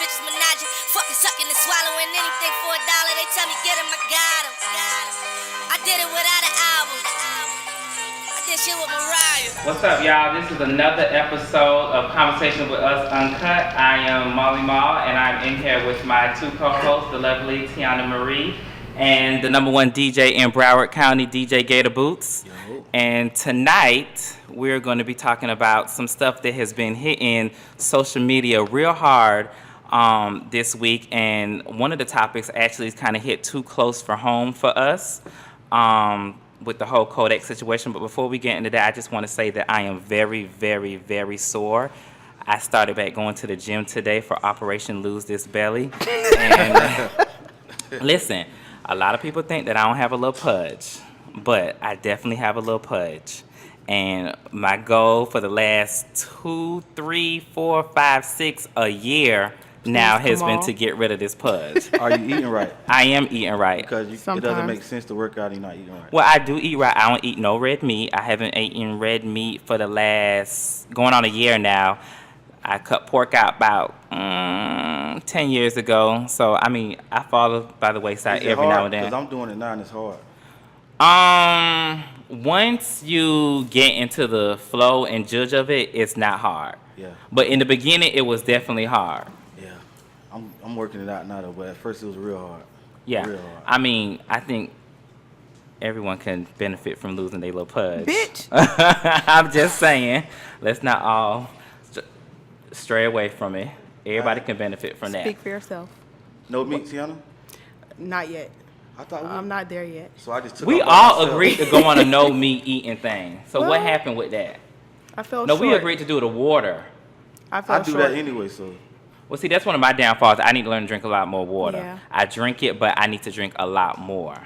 bitches menage. Fucking sucking and swallowing anything for $1. They tell me get him, I got him. I did it without an album. I did shit with Mariah. What's up, y'all? This is another episode of Conversation with Us Uncut. I am Molly Mall, and I'm in here with my two co-hosts, the lovely Tiana Marie, and the #1 DJ in Broward County, DJ Gator Boots. Yo. And tonight, we're going to be talking about some stuff that has been hitting social media real hard this week. And one of the topics actually is kind of hit too close for home for us with the whole Kodack situation. But before we get into that, I just want to say that I am very, very, very sore. I started back going to the gym today for Operation Lose This Belly. And listen, a lot of people think that I don't have a little pudge, but I definitely have a little pudge. And my goal for the last 2, 3, 4, 5, 6 a year now has been to get rid of this pudge. Are you eating right? I am eating right. Because it doesn't make sense to work out and you're not eating right. Well, I do eat right. I don't eat no red meat. I haven't eaten red meat for the last, going on a year now. I cut pork out about 10 years ago. So, I mean, I fall by the wayside every now and then. Because I'm doing it now and it's hard. Once you get into the flow and judge of it, it's not hard. Yeah. But in the beginning, it was definitely hard. Yeah. I'm working it out now, though, but at first it was real hard. Yeah. Real hard. I mean, I think everyone can benefit from losing their little pudge. Bitch. I'm just saying, let's not all stray away from it. Everybody can benefit from that. Speak for yourself. No meat, Tiana? Not yet. I thought I'm not there yet. So I just took We off by all myself. agreed to go on a no meat eating thing. So Well, what happened with that? I felt No, short. we agreed to do the water. I I felt do short. that anyway, so. Well, see, that's one of my downfalls. I need to learn to drink a lot more water. Yeah. I drink it, but I need to drink a lot more.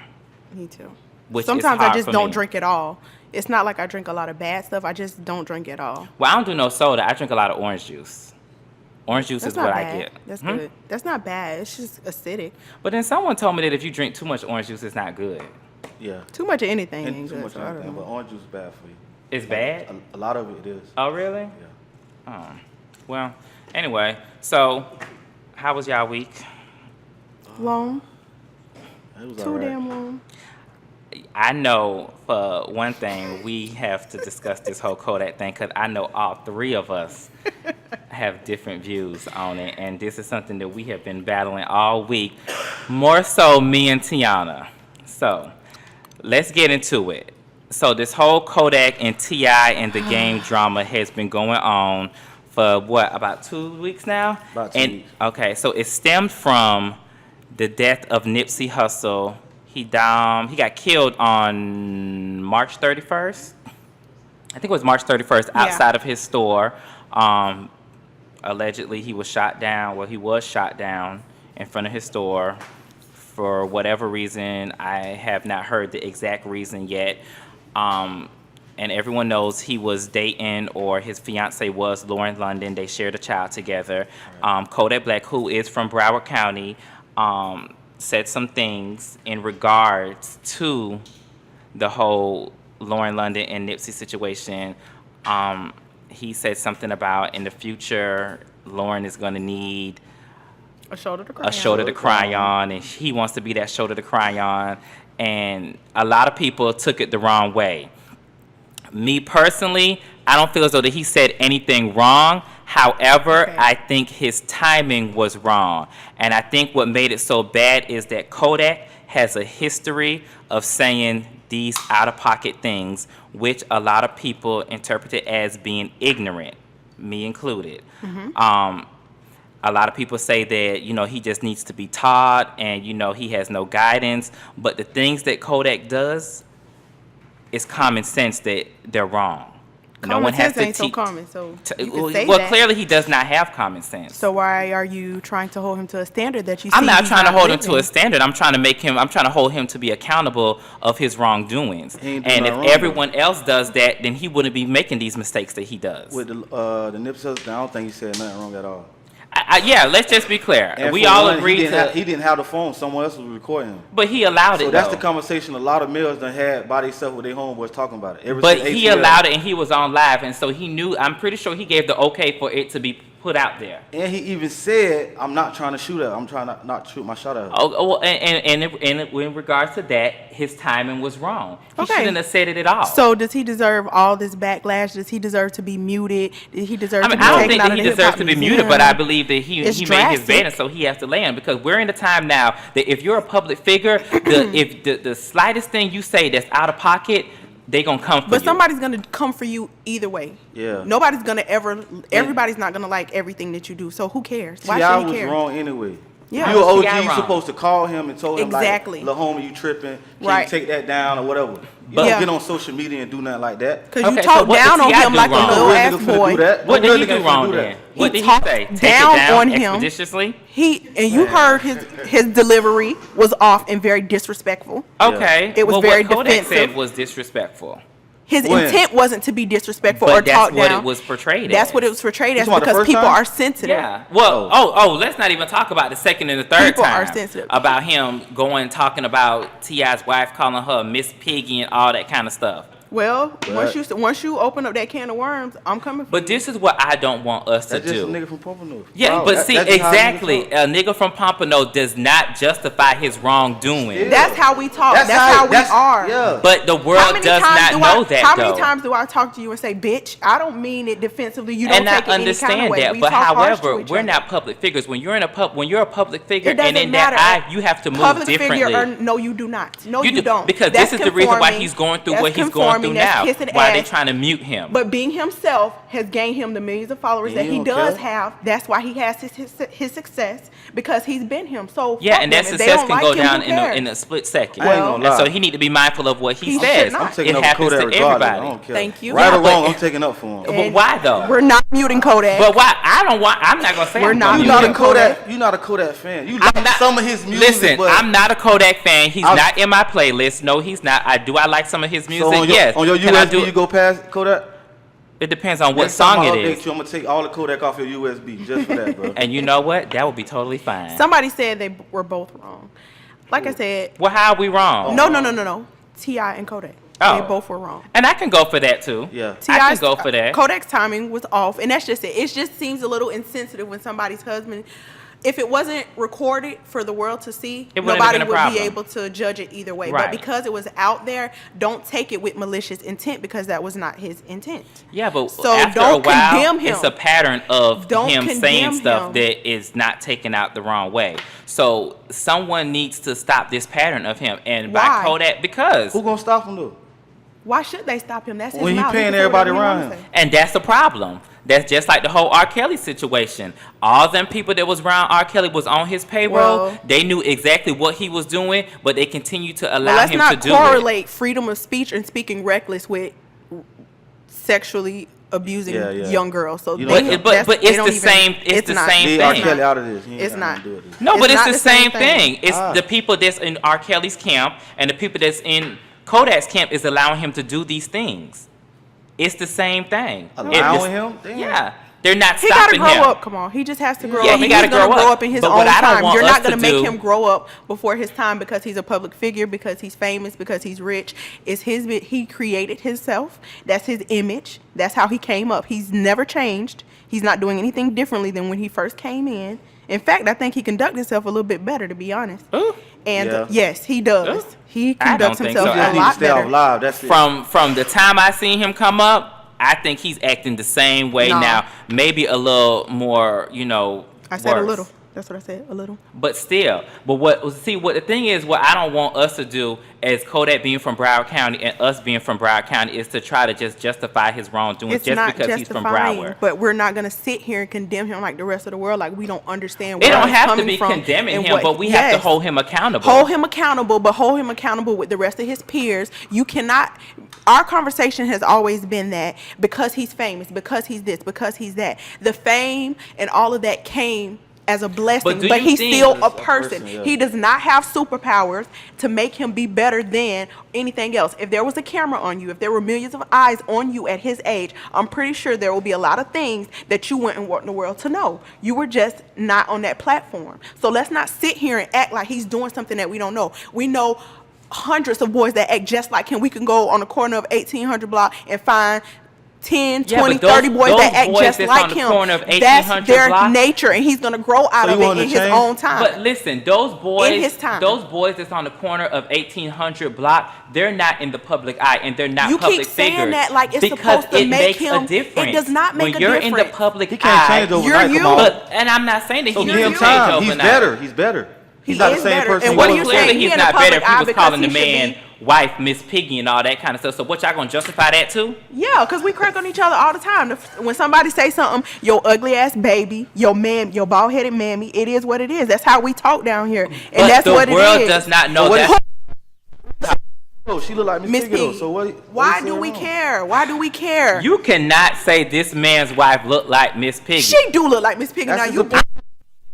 Me too. Which is Sometimes hard I just for don't me. drink at all. It's not like I drink a lot of bad stuff. I just don't drink at all. Well, I don't do no soda. I drink a lot of orange juice. Orange juice That's is not what bad. I get. That's good. That's not bad. It's just acidic. But then someone told me that if you drink too much orange juice, it's not good. Yeah. Too much of anything And ain't too good. much So I don't anything, but know. orange juice is bad for you. It's bad? A lot of it is. Oh, really? Yeah. Oh. Well, anyway, so how was y'all week? Long. It was Too all right. damn long. I know for one thing, we have to discuss this whole Kodack thing because I know all three of us have different views on it. And this is something that we have been battling all week, more so me and Tiana. So let's get into it. So this whole Kodack and T.I. and the game drama has been going on for what, about 2 weeks now? About 2 weeks. Okay, so it stemmed from the death of Nipsey Hussle. He got killed on March 31st. I think it was March 31st outside of his store. Allegedly, he was shot down. Well, he was shot down in front of his store for whatever reason. I have not heard the exact reason yet. And everyone knows he was dating, or his fiance was Lauren London. They shared a child together. Kodack Black, who is from Broward County, said some things in regards to the whole Lauren London and Nipsey situation. He said something about in the future, Lauren is going to need A shoulder to cry a shoulder to cry on, and he wants to be that shoulder to cry on. And a lot of people took it the wrong way. Me personally, I don't feel as though that he said anything wrong. However, I think his timing was wrong. And I think what made it so bad is that Kodack has a history of saying these out-of-pocket things, which a lot of people interpreted as being ignorant, me included. A lot of people say that, he just needs to be taught and, he has no guidance. But the things that Kodack does, it's common sense that they're wrong. Common sense ain't so common, so you can say well, that. clearly he does not have common sense. So why are you trying to hold him to a standard that you see I'm not he's trying to hold him living? to a standard. I'm trying to hold him to be accountable of his wrongdoings. He ain't doing And if nothing wrong, everyone else does that, then he wouldn't be making these mistakes that he does. With the Nipsey Hussle, I don't think he said nothing wrong at all. Yeah, let's just be clear. And We for all one, agreed he didn't have the phone. Someone else was recording him. but he allowed So it. that's though. the conversation a lot of males done had by themselves with their homeboys talking about it. But he allowed it, and he was on live, and so he knew. I'm pretty sure he gave the okay for it to be put out there. And he even said, "I'm not trying to shoot at her. I'm trying to not shoot my shot at her." Well, and in regards to that, his timing was wrong. He Okay. shouldn't have said it at all. So does he deserve all this backlash? Does he deserve to be muted? Did he deserve I mean, to be I don't taken think out that of he the deserves hip-hop to be museum? muted, but I believe that he It's made his drastic. bed, and so he has to land, because we're in a time now that if you're a public figure, if the slightest thing you say that's out of pocket, they gonna come for you. But somebody's gonna come for you either way. Yeah. Nobody's gonna everybody's not gonna like everything that you do. So who cares? Why T.I. should he was care? wrong anyway. Yeah. You Why was OG, T.I. you wrong? supposed to call him and told him Exactly. like, "Lil' homie, you tripping? Can Right. you take that down or whatever?" You But- don't get on social media and do nothing like that. Because Okay, you so talk what did down on T.I. him do like wrong? a little No real ass nigga finna do boy. that. What No did real he nigga do finna wrong that. then? What did he talked say? Take down it down on him. expeditiously? And you heard his delivery was off and very disrespectful. Okay. It was well, very what Kodack defensive. said was disrespectful. His When? intent wasn't to be disrespectful But or that's talk what down. it was portrayed That's as. what it was portrayed as talking about the because first people time? are sensitive. Yeah. Well, let's not even talk about the second and the third People are time. sensitive. About him going talking about T.I.'s wife, calling her Miss Piggy and all that kind of stuff. Well, Right. once you open up that can of worms, I'm coming for But you. this is what I don't want us to That's just a do. nigga from Pompano. Yeah, Wow, but that- see, that's just how niggas exactly. talk. A nigga from Pompano does not justify his wrongdoing. Yeah. That's how we talk. That's how we are. Yeah. But the How world many does times not do know that, How though. many times do I talk to you and say, "Bitch"? I don't mean it defensively. You don't And take I it any kind understand of way. that, We but talk harsh however, to each we're other. not public figures. When you're when you're a public figure, It doesn't and in matter. that eye, you have to move Public differently. figure or no, you do not. No, you do, don't. because That's this is the reason why conforming. he's going through That's what he's going conforming. through That's now. kissing Why they ass. trying to mute him? But being himself has gained him the millions of followers Yeah, that he you don't does care. have. That's why he has his success, because he's been him. So Yeah, fuck and that them. If they success don't can like go him, down who in cares? a split second. I ain't gonna And lie. so he need to be mindful of what he He says. should not. I'm taking It up happens Kodack to regardless. everybody. I don't care. Thank you. Right Yeah, or but- wrong, I'm taking up for him. But why though? We're not muting Kodack. But why? I'm not gonna say We're I'm not gonna You're mute not a him. Kodack. You're not a Kodack fan. You like some of his music. Listen, but I'm not a Kodak fan. He's I'll- not in my playlist. No, he's not. Do I like some of his music? So on your, Yes. on your Can I USB, do you go past Kodack. It depends on what Next time song I it update is. you, I'm gonna take all the Kodak off your USB just for that, bro. And you know what? That would be totally fine. Somebody said they were both wrong. Like I said, Well, how are we wrong? no. T.I. and Kodak. Oh. They both were wrong. And I can go for that too. Yeah. I can go for that. Kodak's timing was off, and that's just it. It just seems a little insensitive when somebody's husband. If it wasn't recorded for the world to see, It wouldn't have nobody been a would be problem. able to judge it either way. Right. But because it was out there, don't take it with malicious intent, because that was not his intent. Yeah, but So after don't a while, condemn him. it's a pattern of Don't him condemn saying stuff him. that is not taken out the wrong way. So someone needs to stop this pattern of him. And by Why? Kodak, because Who gonna stop him though? Why should they stop him? That's his When he mouth. paying can say everybody whatever he around wanna him. say. and that's the problem. That's just like the whole R. Kelly situation. All them people that was around R. Kelly was on his payroll. Well- They knew exactly what he was doing, but they continued to allow Well, let's him not to do it. correlate freedom of speech and speaking reckless with sexually abusing Yeah, yeah. young girls. So You they- know- But that's- it's they the don't even- same. It's the not. same Leave R. thing. Kelly out of this. He ain't It's got not. nothing to do with this. No, It's but it's not the the same same thing. thing. It's the people that's in R. Kelly's camp and the people that's in Kodak's camp is allowing him to do these things. It's the same thing. Allowing him? Damn. Yeah. They're not He gotta stopping grow him. up. Come on, he just has to grow Yeah, up. he and gotta he's gonna grow grow up. up in his But own what I don't time. want You're us not gonna to make do- him grow up before his time because he's a public figure, because he's famous, because he's rich. It's his. He created himself. That's his image. That's how he came up. He's never changed. He's not doing anything differently than when he first came in. In fact, I think he conducts himself a little bit better, to be honest. Ooh. And Yeah. yes, he does. Ooh. He I don't conducts think himself so. He just a need to lot stay off better. live. That's it. From the time I seen him come up, I think he's acting the same way No. now. Maybe a little more, I said a worse. little. That's what I said. A little. But still, what the thing is, what I don't want us to do as Kodak being from Broward County and us being from Broward County is to try to just justify his wrongdoing It's just not because he's from justifying, Broward. but we're not gonna sit here and condemn him like the rest of the world, like we don't understand. It where don't he's have to coming be from condemning and him, what- but we have to yes. hold him accountable. Hold him accountable, but hold him accountable with the rest of his peers. You cannot. Our conversation has always been that because he's famous, because he's this, because he's that. The fame and all of that came as a blessing, do but you he's think- still As a a person. person, yeah. He does not have superpowers to make him be better than anything else. If there was a camera on you, if there were millions of eyes on you at his age, I'm pretty sure there will be a lot of things that you wouldn't want the world to know. You were just not on that platform. So let's not sit here and act like he's doing something that we don't know. We know hundreds of boys that act just like him. We can go on the corner of 1800 block and find 10, Yeah, 20, but those- 30 boys those that act boys just that's like on the him. corner of That's 1800 their block. nature, and he's gonna grow out So of you it want in to his change? own time. But listen, those boys, In his time. those boys that's on the corner of 1800 block, they're not in the public eye, and they're not You public keep saying figures. that like it's because supposed to it make makes him. a difference. It does not make when a you're difference. in the public He can't eye. change overnight. you. Come on. But, and I'm not saying that So he give him can change time. He's overnight. better. He's better. He's He not the is same better. person. And he what was are you before. saying? Clearly, He he's in the not better public if he eye was because calling the he should man wife Miss Piggy and all that kind of stuff. So what y'all gonna justify that too? Yeah, because we crack on each other all the time. When somebody say something, your ugly ass baby, your man, your bald headed mammy, it is what it is. That's how we talk down here, and But that's the what it world is. does not know But what that. Oh, she look like Miss Miss Piggy though. Piggy. So what? Why do we care? Why do we care? You cannot say this man's wife looked like Miss Piggy. She do look like Miss Piggy. That's Now his you. opinion.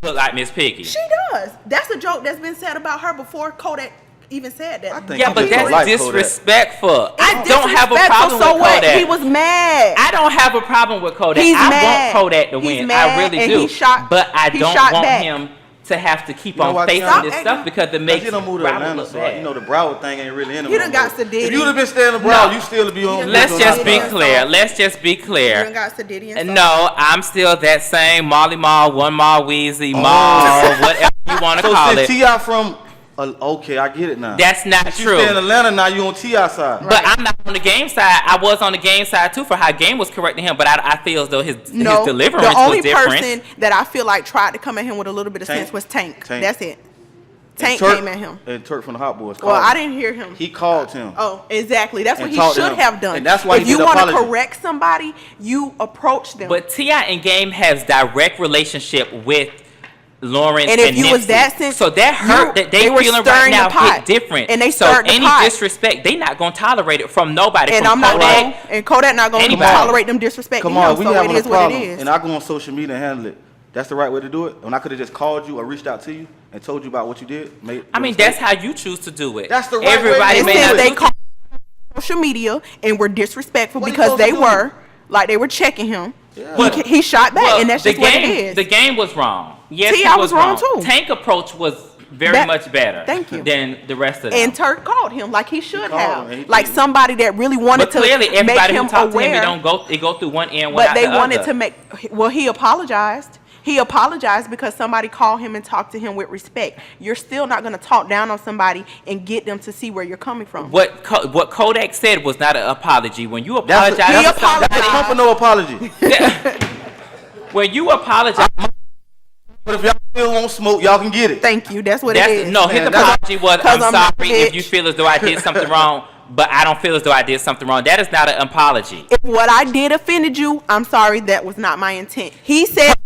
Look like Miss Piggy. She does. That's a joke that's been said about her before Kodak even said that. I think Yeah, he but just that's like Kodak. disrespectful. I It's don't have a disrespectful, problem so with what? Kodak. He was mad. I don't have a problem with Kodak. He's I mad. want Kodak to He's win. mad, I really and do. he shot- but I he don't shot want back. him to have to keep You know on why, facing Tiana? this Stop stuff because it Cause makes he done moved to Broward Atlanta, look so bad. you know the Broward thing ain't really in him. He no done more. got Sadiddy. If you would have been staying in Broward, No. you still be on. Let's just be Yeah. clear. Let's just be You clear. done got Sadiddy and And stuff. no, I'm still that same Molly Mall, One Mall Weezy, Mall, whatever you want to So call since it. T.I. from, okay, I get it now. That's not Since you stay in true. Atlanta now, you on T.I. side. But I'm not on the game side. I was on the game side too for how game was correcting him. But I feel as though his No, deliverance the only was different. person that I feel like tried to come at him with a little bit of Tank. sense was Tank. Tank. That's it. And Tank Turk- came at him. And Turk from the Hot Boys. Well, called I him. didn't hear him. He called him. Oh, exactly. That's And what he talked to should him. have done. And that's why if he you did want to apology. correct somebody, you approach them. But T.I. and Game has direct relationship with Lawrence And if you was Nipsey. that so that hurt you- that they they were feeling right stirring now the pot. hit different. And they so stirred the any pot. disrespect, they not gonna tolerate it from nobody. and from I'm not Kodak. going and Kodak not going to Anybody. tolerate them disrespecting Come on, him. we So having it a is what problem, it is. and I go on social media and handle it. That's the right way to do it. When I could have just called you or reached out to you and told you about what you did. I mean, that's how you choose to do it. That's the right way to Everybody do may it. not Since they do called social media and were disrespectful What he because supposed they to do? were like they were checking him. Yeah. He shot back, Well, and that's the just what it game. is. The game was wrong. Yes, T.I. he was wrong, too. Tank approach was very That- much better. Thank you. Than the rest of them. And Turk called him like he should called have, him, and he like did. somebody that really wanted but to clearly, make everybody him who talked to him, aware. it go through one end, one But out they the wanted other. to make. Well, he apologized. He apologized because somebody called him and talked to him with respect. You're still not going to talk down on somebody and get them to see where you're coming from. What Kodak said was not an apology. When you That's apologize, He that's apologized. that's Trump or no apology. when you apologize, But if y'all still won't smoke, y'all can get it. Thank you. That's what it is. no. His Man, that's- apology was, 'Cause "I'm I'm not a sorry if bitch." you feel as though I did something wrong, but I don't feel as though I did something wrong." That is not an apology. If what I did offended you, I'm sorry. That was not my intent. He said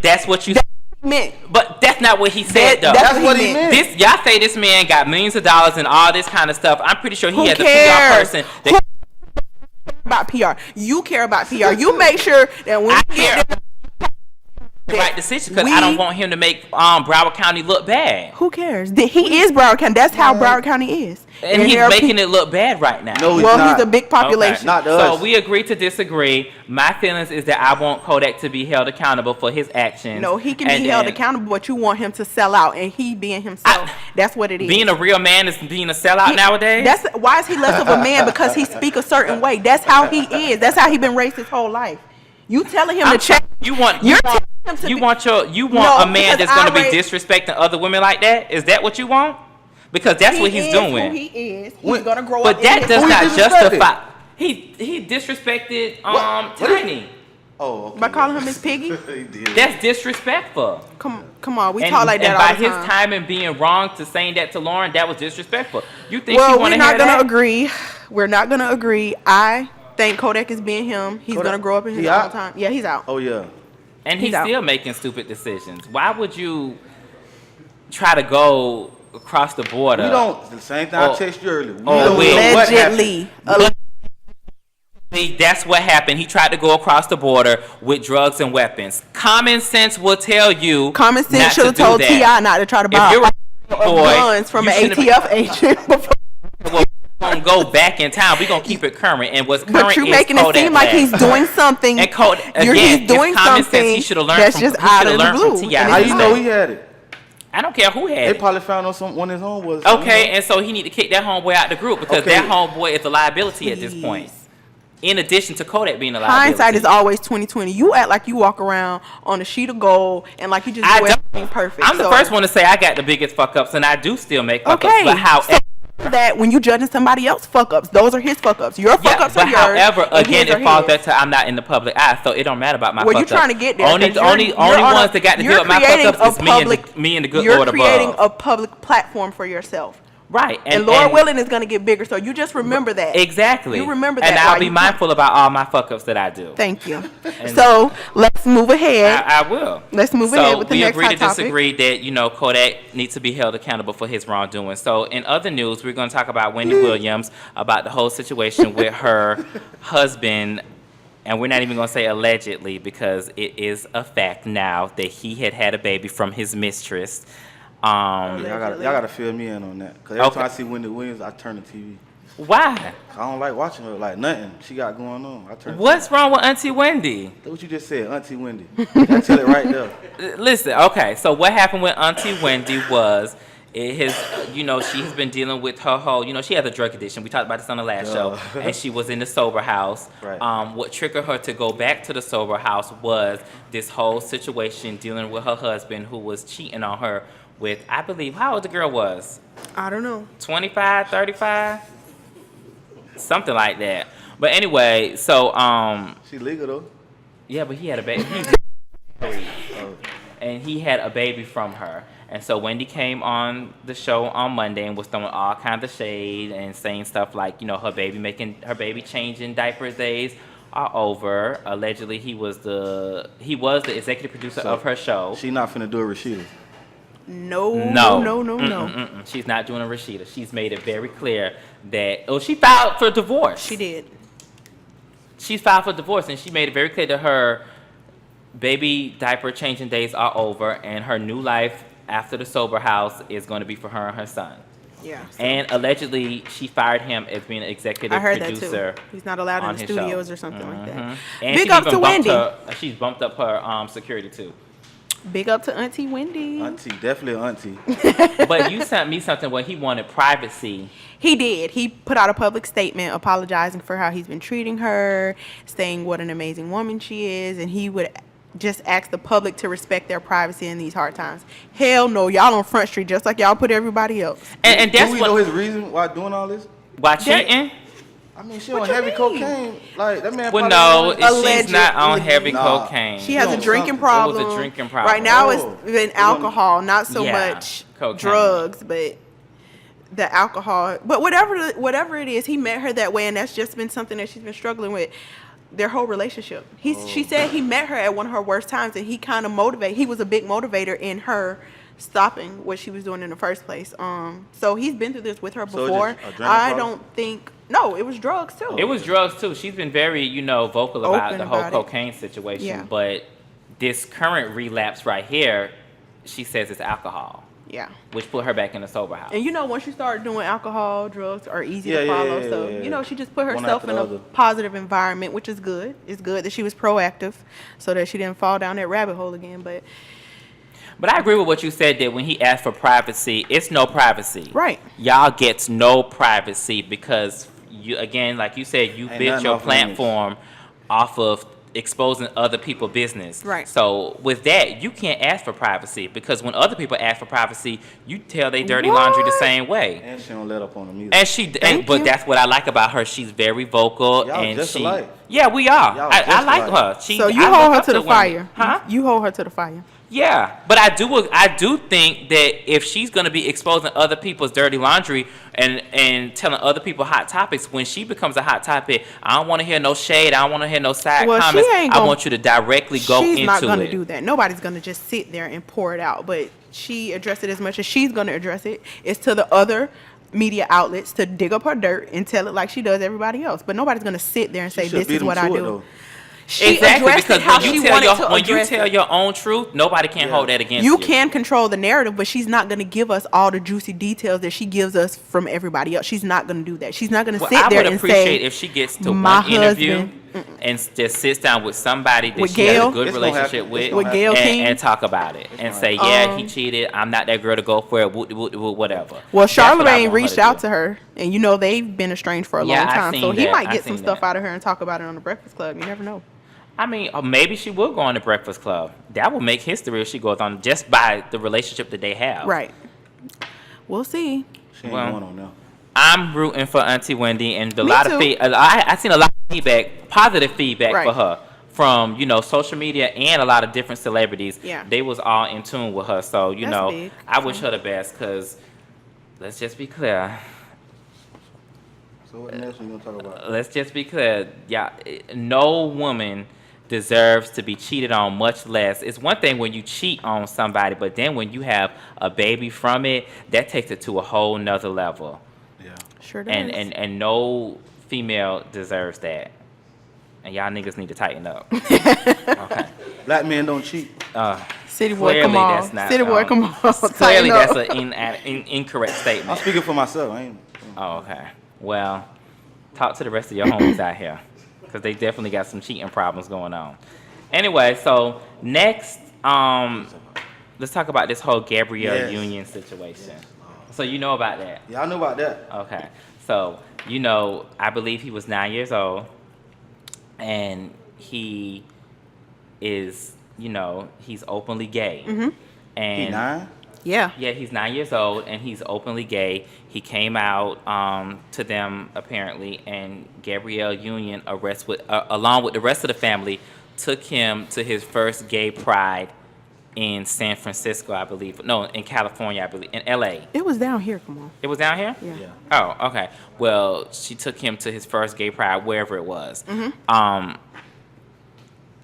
That's what you. that meant. But that's not what he said, though. That's what he meant. This y'all say this man got millions of dollars and all this kind of stuff. I'm pretty sure he Who has a cares? PR person. Who cares about PR? You care about PR. You make sure that when I you care get there, the right decision because I we- don't want him to make Broward County look bad, who cares? He is Broward County. That's how Broward County is. and he's there are making people- it look bad right now. No, Well, not. he's a big population. Okay. Not to So us. we agree to disagree. My feelings is that I want Kodak to be held accountable for his actions. No, he can And be held then accountable, but you want him to sell out, and he being himself. That's what it is. Being a real man is being a sellout He- nowadays. That's why is he less of a man? Because he speak a certain way. That's how he is. That's how he been raised his whole life. You telling him to check? You want You're telling him to you be- want a No, man because that's going to be I disrespecting other women like that? Is that what you want? Because that's what he's is doing. Who he is. He's When- gonna grow But up. that in does Who he not disrespected? justify. He disrespected What? Tiny. Oh, okay. by calling him his piggy. He did. That's disrespectful. Come on, we And, talk like that and all by the his time. time and being wrong to saying that to Lauren, that was disrespectful. You think Well, she want we're to hear not gonna that? agree. We're not gonna agree. I think Kodak is being him. He's Kodak- gonna grow up in his he own out? time. Yeah, he's out. Oh yeah. And he's He's out. still making stupid decisions. Why would you try to go across the border? We don't. The same thing Oh. I texted you earlier. We Oh, don't wait. know what happened. Allegedly. That's what happened. He tried to go across the border with drugs and weapons. Common sense will tell you. Common not sense to should have do told that. T.I. not to try to If buy you're a of boy, guns from you an shouldn't ATF agent. before- Well, we're gonna go back in time. We're gonna keep it current. And what's current But you're is making it Kodak seem like Black. he's doing something. And again, he's doing it's common something sense. He should have learned that's from. just He out should of have the learned blue. from T.I. And How it's you just know like- he had it? I don't care who had They it. probably found on some one of his own was. Okay, and so he need to kick that homeboy out the group because Okay. that homeboy is a liability at this point. In addition to Kodack being a liability. Hindsight is always 20/20. You act like you walk around on a sheet of gold and like you just do everything perfect. I'm the first one to say I got the biggest fuck ups, and I do still make fuck ups. Okay, But however, that when you judging somebody else fuck ups, those are his fuck ups. Your fuck ups are yours. However, and again, his it are falls his. back to I'm not in the public eye, so it don't matter about my fuck ups. Well, you're trying to get there. Only you're ones that got to deal with my fuck ups is me and the good You're Lord creating above. a public platform for yourself. Right. And Lord willing is going to get bigger, so you just remember that. Exactly. You remember that. And I'll be mindful about all my fuck ups that I do. Thank you. So let's move ahead. I will. Let's move ahead with the next hot topic. We agree to disagree that, Kodack needs to be held accountable for his wrongdoing. So in other news, we're going to talk about Wendy Williams, about the whole situation with her husband. And we're not even going to say allegedly because it is a fact now that he had a baby from his mistress. Y'all gotta fill me in on that. Because every time I see Wendy Williams, I turn the TV. Why? I don't like watching her. Like, nothing she got going on. I turn. What's wrong with Auntie Wendy? That's what you just said, Auntie Wendy. I tell it right there. Listen, okay. So what happened with Auntie Wendy was she's been dealing with her whole, she has a drug addiction. We talked about this on the last show. And she was in the sober house. Right. What triggered her to go back to the sober house was this whole situation dealing with her husband who was cheating on her with, I believe, how old the girl was? I don't know. 25, 35? Something like that. But anyway, so She legal though. yeah, but he had a baby. And he had a baby from her. And so Wendy came on the show on Monday and was throwing all kinds of shade and saying stuff like, her baby changing diaper days are over. Allegedly, he was the executive producer of her show. She not finna do a Rashida. No. She's not doing a Rashida. She's made it very clear that she filed for divorce. She did. She's filed for divorce, and she made it very clear that her baby diaper changing days are over, and her new life after the sober house is going to be for her and her son. Yeah. And allegedly, she fired him as being an executive I heard producer. that too. He's not allowed in the studios or something like that. And Big up to Wendy. She's bumped up her security too. Big up to Auntie Wendy. Auntie, definitely auntie. But you sent me something where he wanted privacy. He did. He put out a public statement apologizing for how he's been treating her, saying what an amazing woman she is, and he would just ask the public to respect their privacy in these hard times. Hell no, y'all on Front Street just like y'all put everybody else. And that's Do we know his reason why doing all this? Why cheating? I mean, she on heavy cocaine. Like, that man Well, probably... no, she's not on heavy Nah. cocaine. She has a No, drinking something. problem. It was a drinking problem. Right now Oh. it's been alcohol, not so Yeah, much cocaine. drugs, but the alcohol. But whatever it is, he met her that way, and that's just been something that she's been struggling with their whole relationship. She said he met her at one of her worst times, and he kind of motivated. He was a big motivator in her stopping what she was doing in the first place. So he's been through this with her So before. it's just a drinking I problem? don't think. No, it was drugs too. It was drugs too. She's been very, vocal about Open the whole about it. cocaine situation. Yeah. But this current relapse right here, she says it's alcohol, Yeah. which put her back in the sober house. And once you start doing alcohol, drugs are easy Yeah, to yeah, follow. yeah, So, yeah, yeah. she just put One herself after in the a other. positive environment, which is good. It's good that she was proactive so that she didn't fall down that rabbit hole again. But I agree with what you said that when he asked for privacy, it's no privacy. Right. Y'all gets no privacy because you, again, like you said, you Ain't built nothing your off limits. platform off of exposing other people's business. Right. So with that, you can't ask for privacy because when other people ask for privacy, you tell they dirty laundry the What? same way. And she don't let up on the music. And but you. that's what I like about her. She's very vocal Y'all and just she. alike. Yeah, we are. Y'all I just like alike. her. She. So you I hold look her up to the women. fire. Huh? You hold her to the fire. Yeah, but I do think that if she's gonna be exposing other people's dirty laundry and telling other people hot topics, when she becomes a hot topic, I don't want to hear no shade. I don't want to hear no side Well, she comments. ain't I gonna- want you to directly go into it. She's not going to do that. Nobody's going to just sit there and pour it out. But she addressed it as much as she's going to address it. It's to the other media outlets to dig up her dirt and tell it like she does everybody else. But nobody's going to sit there and say, should this beat is them what to I it, do. though. She Exactly, addressed because it how when she you wanted tell to your when you address tell it. your own truth, nobody can hold that against you. You can control the narrative, but she's not going to give us all the juicy details that she gives us from everybody else. She's not going to do that. She's not going to Well, sit I there would and appreciate say, if she gets to my one interview husband. and just sits down with somebody that With she has Gail? a good It's gonna relationship happen. with, It's gonna With Gail happen. King? and talk about it and say, yeah, he cheated. I'm not that girl to go for it. Whatever. Well, That's what I Charlemagne want her reached to out do. to her, and you know they've been estranged for a Yeah, long I time, so seen he that. might I get some seen stuff that. out of her and talk about it on the Breakfast Club. You never know. I mean, maybe she will go on the Breakfast Club. That will make history if she goes on just by the relationship that they have. Right. We'll see. She ain't Well, going on now. I'm rooting for Auntie Wendy, and Me too. I seen a lot of feedback, positive feedback Right. for her from social media and a lot of different celebrities. Yeah. They was all in tune with her. So That's big. I wish her the best. Cause let's just be clear. So what next we gonna talk about? Let's just be clear. Yeah, no woman deserves to be cheated on, much less. It's one thing when you cheat on somebody, but then when you have a baby from it, that takes it to a whole nother level. Yeah. Sure does. And no female deserves that. And y'all niggas need to tighten up. Okay. Black men don't cheat. City boy, Clearly come on. that's not, City boy, come on. Clearly Tighten up. that's an incorrect I'm statement. speaking for myself. I ain't. Oh, okay. Well, talk to the rest of your homies out here, because they definitely got some cheating problems going on. Anyway, so next, let's talk about this whole Gabriel Yes. Union situation. So you know about that? Yeah, I know about that. Okay. So, I believe he was 9 years old, and he is, he's openly gay. Mm-hmm. And He 9? Yeah. yeah, he's 9 years old, and he's openly gay. He came out to them, apparently, and Gabriel Union, along with the rest of the family, took him to his first gay pride in San Francisco, I believe. No, in California, I believe. In L.A. It was down here. Come on. It was down here? Yeah. Yeah. Oh, okay. Well, she took him to his first gay pride, wherever it was. Mm-hmm.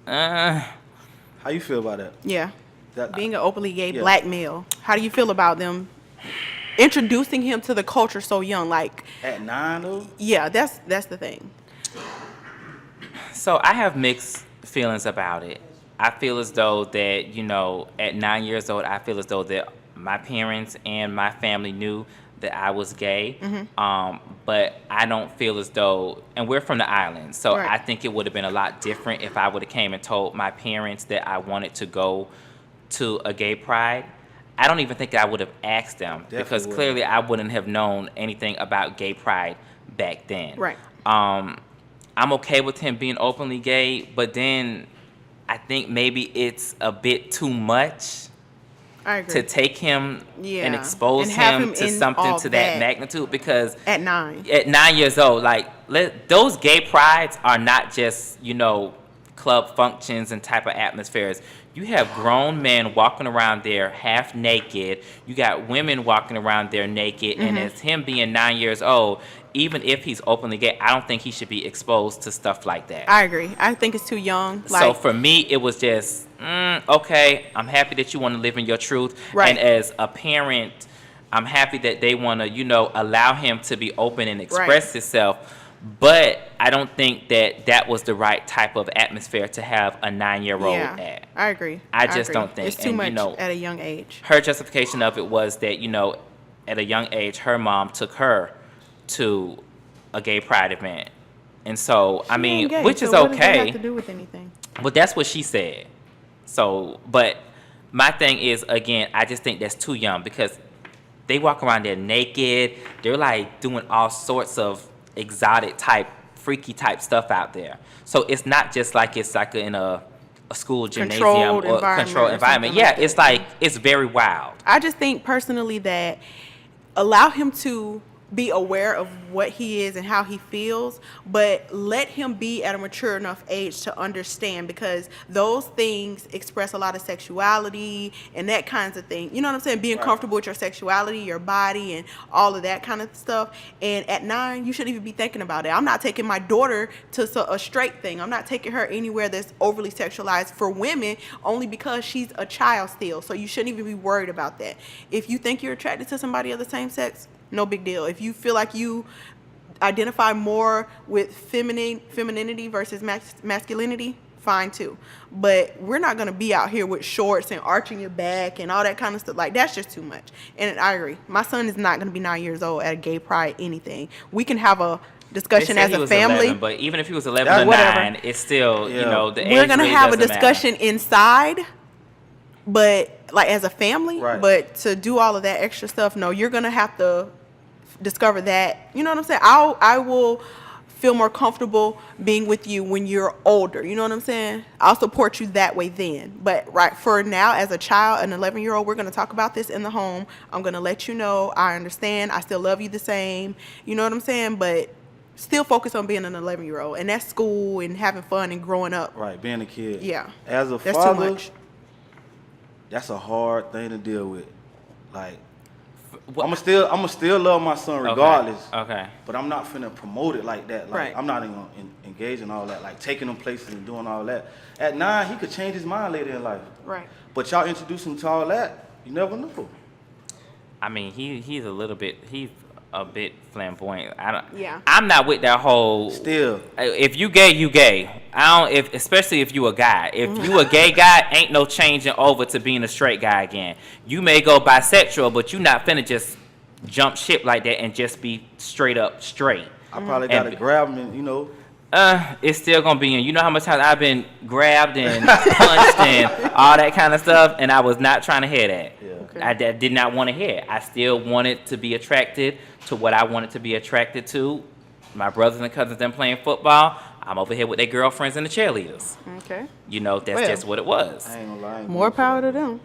How you feel about that? Yeah. That- Being an openly gay Yeah. black male, how do you feel about them introducing him to the culture so young? Like, At 9 though? yeah, that's the thing. So I have mixed feelings about it. I feel as though that, at 9 years old, I feel as though that my parents and my family knew that I was gay. But I don't feel as though, and we're from the island, so Right. I think it would have been a lot different if I would have came and told my parents that I wanted to go to a gay pride. I don't even think I would have asked them, because Definitely clearly I wouldn't have known anything about gay pride back then. Right. I'm okay with him being openly gay, but then I think maybe it's a bit too much I agree. to take him Yeah. and expose And have him him to in something all to that that. magnitude, because At 9. at 9 years old, those gay prides are not just, club functions and type of atmospheres. You have grown men walking around there half naked. You got women walking around there naked. And as him being 9 years old, even if he's openly gay, I don't think he should be exposed to stuff like that. I agree. I think it's too young. Like, So for me, it was just, okay, I'm happy that you want to live in your truth. Right. And as a parent, I'm happy that they want to, allow him to be open and express himself. But I don't think that was the right type of atmosphere to have a 9-year-old yeah, at. I agree. I just agree. don't think. It's too And, much at a young age. Her justification of it was that, at a young age, her mom took her to a gay pride event. And so, I She mean, ain't gay, which is so what does that okay. have to do with anything? But that's what she said. So, but my thing is, again, I just think that's too young, because they walk around there naked. They're like doing all sorts of exotic type, freaky type stuff out there. So it's not just like it's like in a school gymnasium Controlled or environment controlled or environment. something Yeah, like it's that. like, it's very wild. I just think personally that allow him to be aware of what he is and how he feels, but let him be at a mature enough age to understand, because those things express a lot of sexuality and that kinds of thing. You know what I'm saying? Being comfortable with your sexuality, your body, and all of that kind of stuff. And at 9, you shouldn't even be thinking about it. I'm not taking my daughter to a straight thing. I'm not taking her anywhere that's overly sexualized for women, only because she's a child still. So you shouldn't even be worried about that. If you think you're attracted to somebody of the same sex, no big deal. If you feel like you identify more with femininity versus masculinity, fine too. But we're not going to be out here with shorts and arching your back and all that kind of stuff. Like, that's just too much. And I agree. My son is not going to be 9 years old at a gay pride anything. We can have a discussion They said as he a was family. 11, but even if he was 11 That's or whatever. 9, it's still, you Yeah. know, the age We're gonna really have a doesn't matter. discussion inside, but like as a family. Right. But to do all of that extra stuff, no, you're gonna have to discover that. You know what I'm saying? I will feel more comfortable being with you when you're older. You know what I'm saying? I'll support you that way then. But right for now, as a child, an 11-year-old, we're gonna talk about this in the home. I'm gonna let you know I understand. I still love you the same. You know what I'm saying? But still focus on being an 11-year-old, and that's school and having fun and growing up. Right, being a kid. Yeah. As a That's too father, much. that's a hard thing to deal with. Like, What- I'ma still love my son regardless. Okay. But I'm not finna promote it like that. Like, Right. I'm not even gonna engage in all that. Like, taking him places and doing all that. At 9, he could change his mind later in life. Right. But y'all introduce him to all that, you never know. I mean, he's a bit flamboyant. Yeah. I'm not with that whole. Still. If you gay, you gay. Especially if you a guy. If you a gay guy, ain't no changing over to being a straight guy again. You may go bisexual, but you not finna just jump ship like that and just be straight up straight. I probably And- gotta grab him and, you know. It's still gonna be in. You know how much times I've been grabbed and punched and all that kind of stuff, and I was not trying to hear that. Yeah. Okay. I did not want to hear it. I still wanted to be attracted to what I wanted to be attracted to. My brothers and cousins them playing football. I'm over here with their girlfriends and the cheerleaders. Okay. You know, that's Well, just what it was. I ain't gonna lie. I ain't More going for power that. to them.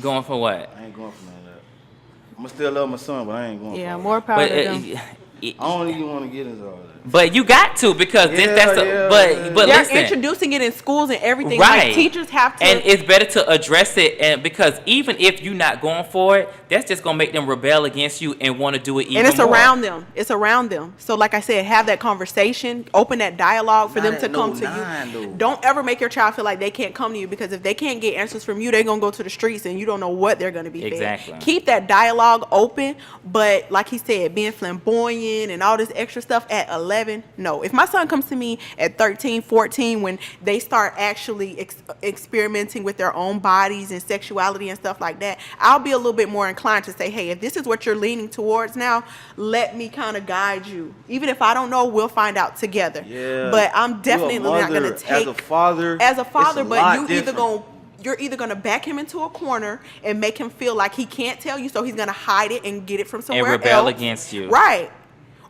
Going for what? I ain't going for none of that. I'ma still love my son, but I ain't going Yeah, for more power But to them. I don't even want to get into all that. but you got to because Yeah, that's yeah, but yeah. but They're listen. introducing it in schools and everything. Right. Like teachers have to. And it's better to address it, and because even if you're not going for it, that's just gonna make them rebel against you and want to do it even and it's more. around them. It's around them. So like I said, have that conversation, open that dialogue for Not them to at come no to 9 you. though. Don't ever make your child feel like they can't come to you, because if they can't get answers from you, they're going to go to the streets and you don't know what they're going to be Exactly. fed. Keep that dialogue open, but like he said, being flamboyant and all this extra stuff at 11, no. If my son comes to me at 13, 14, when they start actually experimenting with their own bodies and sexuality and stuff like that, I'll be a little bit more inclined to say, hey, if this is what you're leaning towards now, let me kind of guide you. Even if I don't know, we'll find out together. Yeah. But I'm definitely not going to Mother, take as a father. as a father, it's but lot you either different. going you're either going to back him into a corner and make him feel like he can't tell you, so he's going to hide it and get it from somewhere rebel else. against you. Right.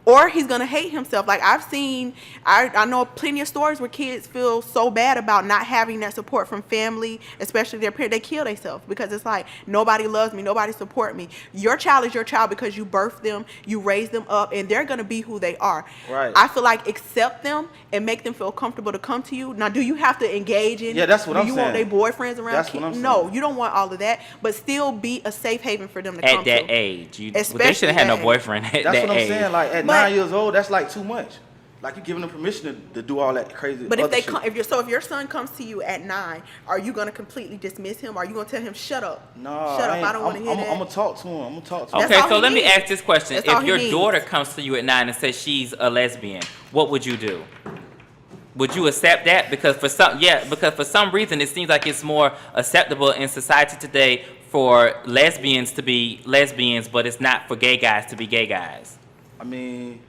Or he's going to hate himself. Like I've seen, I know plenty of stories where kids feel so bad about not having that support from family, especially their parents. They kill themselves because it's like, nobody loves me, nobody support me. Your child is your child because you birthed them, you raised them up, and they're going to be who they are. Right. I feel like accept them and make them feel comfortable to come to you. Now, do you have to engage in? Yeah, that's what do I'm you want their saying. boyfriends around? That's what I'm No, saying. you don't want all of that, but still be a safe haven for them to come At that to. age, they Especially should have had no that age. boyfriend at That's that what I'm age. saying. Like at But- 9 years old, that's like too much. Like you giving them permission to do all that crazy. But if other they shit. come, if your son comes to you at 9, are you gonna completely dismiss him? Are you gonna tell him shut up? No, shut up. I don't want to hear that. I'm gonna talk to him. I'm gonna talk to him. That's Okay, all so he let me needs. ask this question: That's all if he your needs. daughter comes to you at 9 and says she's a lesbian, what would you do? Would you accept that? Because for some reason it seems like it's more acceptable in society today for lesbians to be lesbians, but it's not for gay guys to be gay guys. I mean,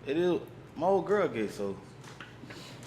it is my old girl gay, so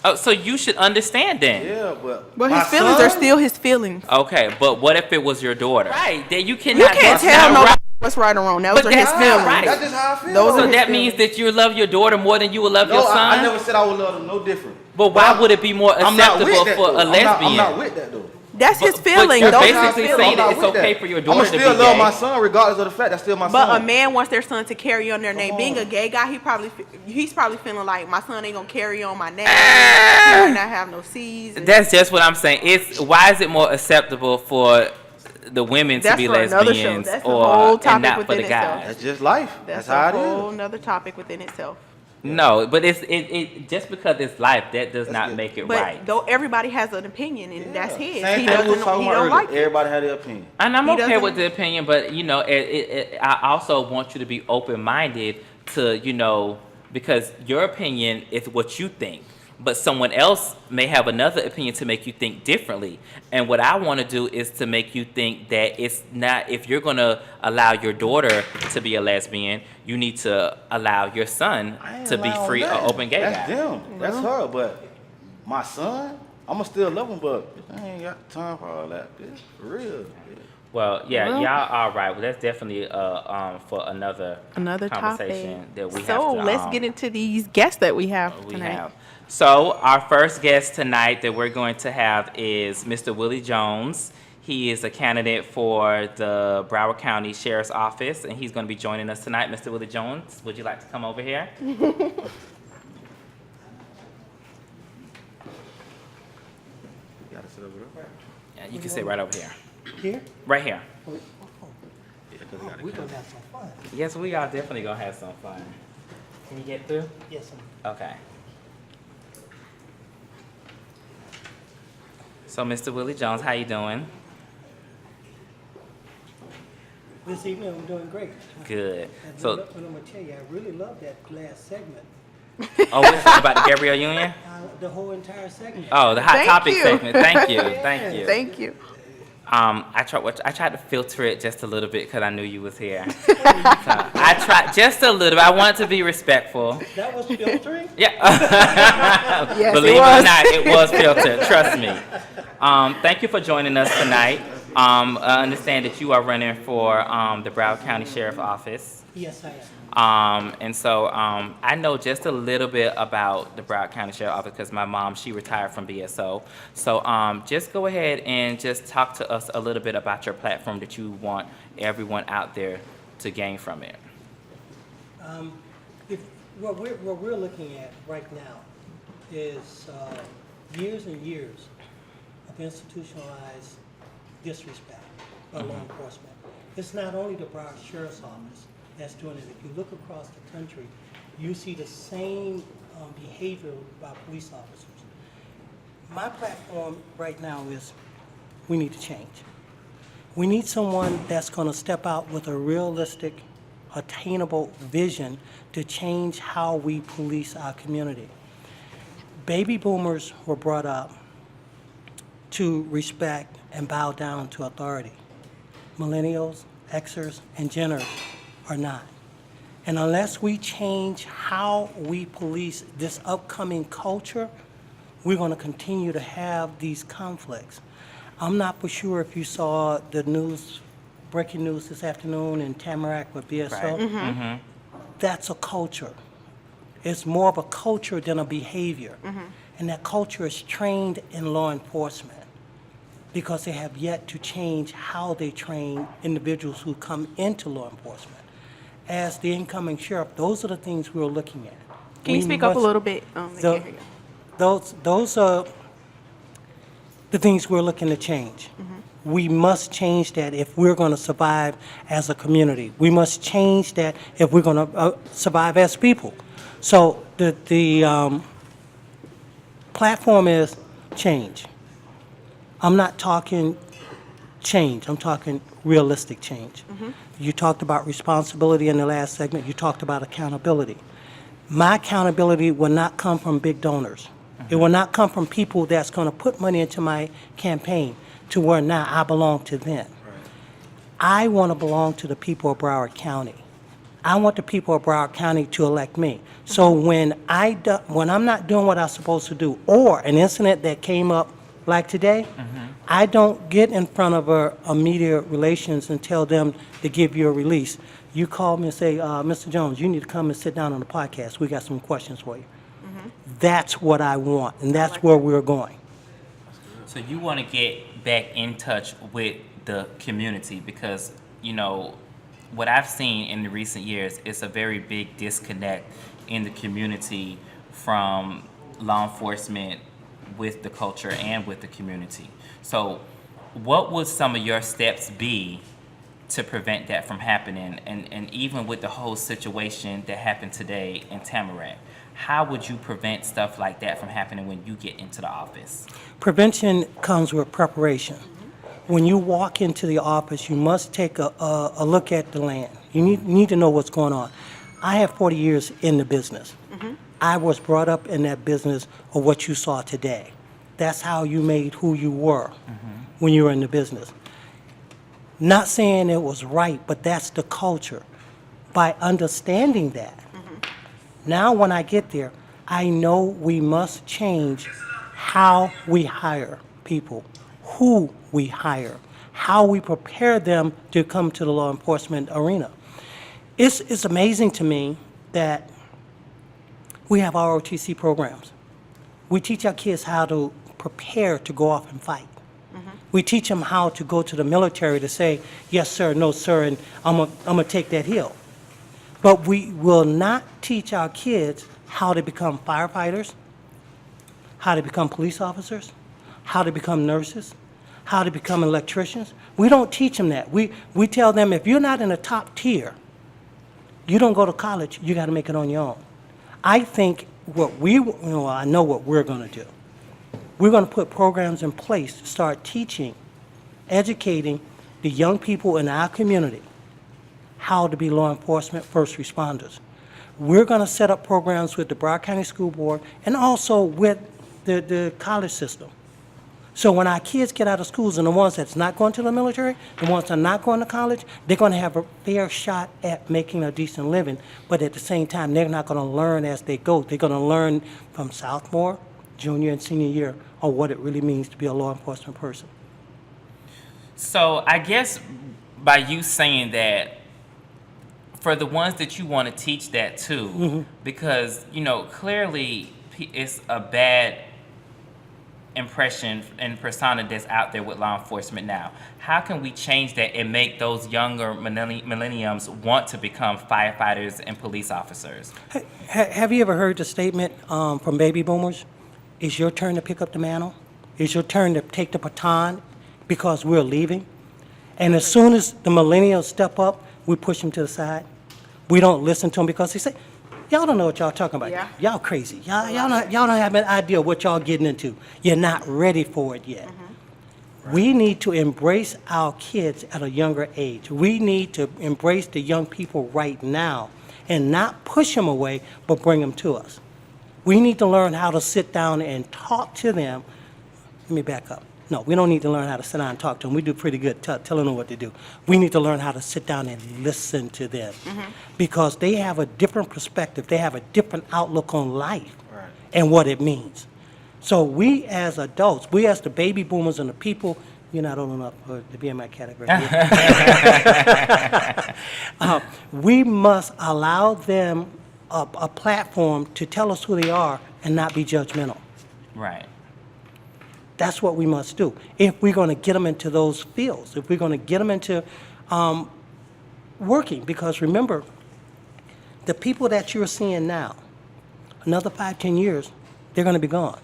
Oh, so you should understand then. yeah, but But my his feelings son, are still his feelings. Okay, but what if it was your daughter? Right, then you cannot. You can't that's tell not nobody right. what's right or wrong. Those But are his that's not feelings. right. That's just how I feel. Those So are his that means that you love your daughter more than you would love no, your son. I never said I would love them no different. But why would it be more I'm not with acceptable that, for though. a lesbian? I'm not with that though. That's his But feeling. you're Those are basically his I'm saying feelings. that not it's with okay that. for your I'ma daughter to be still love gay. my son regardless of the fact that's still my But son. a man wants their son to carry on their name. Come Being on. a gay guy, he's probably feeling like my son ain't gonna carry on my name. He might not have no C's. and- That's just what I'm saying. It's why is it more acceptable for the women to That's be for another show. lesbians That's a or whole and topic not for within the itself. guys? That's just life. That's a how it whole is. nother topic within itself. No, but it just because it's life that does That's not good. make it But right. though everybody has an opinion, and Yeah. that's his. Same He thing we was doesn't. talking He about don't earlier. like it. Everybody had their opinion. And I'm He okay with doesn't- the opinion, but you know, I also want you to be open-minded to, you know, because your opinion is what you think. but someone else may have another opinion to make you think differently. And what I want to do is to make you think that it's not, if you're going to allow your daughter to be a lesbian, you need to allow your son to be free or open gay That's guy. them. That's her. But my son, I'ma still love him, but I ain't got time for all that. Bitch. For real. Bitch. Well, yeah, y'all all right. Well, that's definitely for another Another conversation topic. that we have So to, let's get into these guests that we have tonight. So our first guest tonight that we're going to have is Mr. Willie Jones. He is a candidate for the Broward County Sheriff's Office, and he's going to be joining us tonight. Mr. Willie Jones, would you like to come over here? You gotta sit over there. Yeah, you can sit right over here. Here? Right here. Yeah, 'cause we gotta We're come. gonna have some fun. Yes, we are definitely going to have some fun. Can you get through? Yes, sir. Okay. So, Mr. Willie Jones, how you doing? This evening, I'm doing great. Good. And So, what I'm gonna tell you, I really love that last segment. oh, what's about the Gabriel Union? The whole entire segment. Oh, the hot Thank topic you. segment. Thank you. Thank you. Thank you. I tried to filter it just a little bit because I knew you was here. So, I tried just a little bit. I wanted to be respectful. That was filtering? Yeah. Yes, Believe it was. it or not, it was filtered. Trust me. Thank you for joining us tonight. I understand that you are running for the Broward County Sheriff's Office. Yes, I am. And so I know just a little bit about the Broward County Sheriff's Office because my mom, she retired from BSO. So just go ahead and just talk to us a little bit about your platform that you want everyone out there to gain from it. What we're looking at right now is years and years of institutionalized disrespect by law enforcement. It's not only the Broward Sheriff's Office that's doing it. If you look across the country, you see the same behavior by police officers. My platform right now is we need to change. We need someone that's going to step out with a realistic, attainable vision to change how we police our community. Baby boomers were brought up to respect and bow down to authority. Millennials, Xers, and Genners are not. And unless we change how we police this upcoming culture, we're going to continue to have these conflicts. I'm not for sure if you saw the news, breaking news this afternoon in Tamarack with BSO. Right. Mm-hmm. That's a culture. It's more of a culture than a behavior. And that culture is trained in law enforcement because they have yet to change how they train individuals who come into law enforcement. As the incoming sheriff, those are the things we're looking at. Can you We speak up a must- little bit? the- Those are the things we're looking to change. We must change that if we're going to survive as a community. We must change that if we're going to survive as people. So the platform is change. I'm not talking change. I'm talking realistic change. You talked about responsibility in the last segment. You talked about accountability. My accountability will not come from big donors. It will not come from people that's going to put money into my campaign to where now I belong to them. I want to belong to the people of Broward County. I want the people of Broward County to elect me. So when I'm not doing what I'm supposed to do, or an incident that came up like today, I don't get in front of a media relations and tell them to give you a release. You call me and say, Mr. Jones, you need to come and sit down on the podcast. We got some questions for you. That's what I want, and that's where we're going. So you want to get back in touch with the community because, you know, what I've seen in the recent years is a very big disconnect in the community from law enforcement with the culture and with the community. So what would some of your steps be to prevent that from happening? And even with the whole situation that happened today in Tamarack, how would you prevent stuff like that from happening when you get into the office? Prevention comes with preparation. When you walk into the office, you must take a look at the land. You need to know what's going on. I have 40 years in the business. I was brought up in that business of what you saw today. That's how you made who you were when you were in the business. Not saying it was right, but that's the culture. By understanding that, now when I get there, I know we must change how we hire people, who we hire, how we prepare them to come to the law enforcement arena. It's amazing to me that we have ROTC programs. We teach our kids how to prepare to go off and fight. We teach them how to go to the military to say, yes, sir, no, sir, and I'm gonna take that hill. But we will not teach our kids how to become firefighters, how to become police officers, how to become nurses, how to become electricians. We don't teach them that. We tell them if you're not in the top tier, you don't go to college, you got to make it on your own. I think I know what we're going to do. We're going to put programs in place to start teaching, educating the young people in our community how to be law enforcement first responders. We're going to set up programs with the Broward County School Board and also with the college system. So when our kids get out of schools, and the ones that's not going to the military, the ones that are not going to college, they're going to have a fair shot at making a decent living. But at the same time, they're not going to learn as they go. They're going to learn from sophomore, junior, and senior year on what it really means to be a law enforcement person. So I guess by you saying that, for the ones that you want to teach that to, because, clearly it's a bad impression and persona that's out there with law enforcement now. How can we change that and make those younger millenniums want to become firefighters and police officers? Have you ever heard the statement from baby boomers? It's your turn to pick up the mantle. It's your turn to take the baton because we're leaving. And as soon as the millennials step up, we push them to the side. We don't listen to them because they say, y'all don't know what y'all talking about. Yeah. Y'all crazy. Y'all don't have an idea what y'all getting into. You're not ready for it yet. We need to embrace our kids at a younger age. We need to embrace the young people right now and not push them away, but bring them to us. We need to learn how to sit down and talk to them. Let me back up. No, we don't need to learn how to sit down and talk to them. We do pretty good telling them what to do. We need to learn how to sit down and listen to them because they have a different perspective. They have a different outlook on life and what it means. So we as adults, we as the baby boomers and the people, you're not old enough to be in my category. We must allow them a platform to tell us who they are and not be judgmental. Right. That's what we must do. If we're going to get them into those fields, if we're going to get them into working, because remember, the people that you're seeing now, another 5-10 years, they're going to be gone.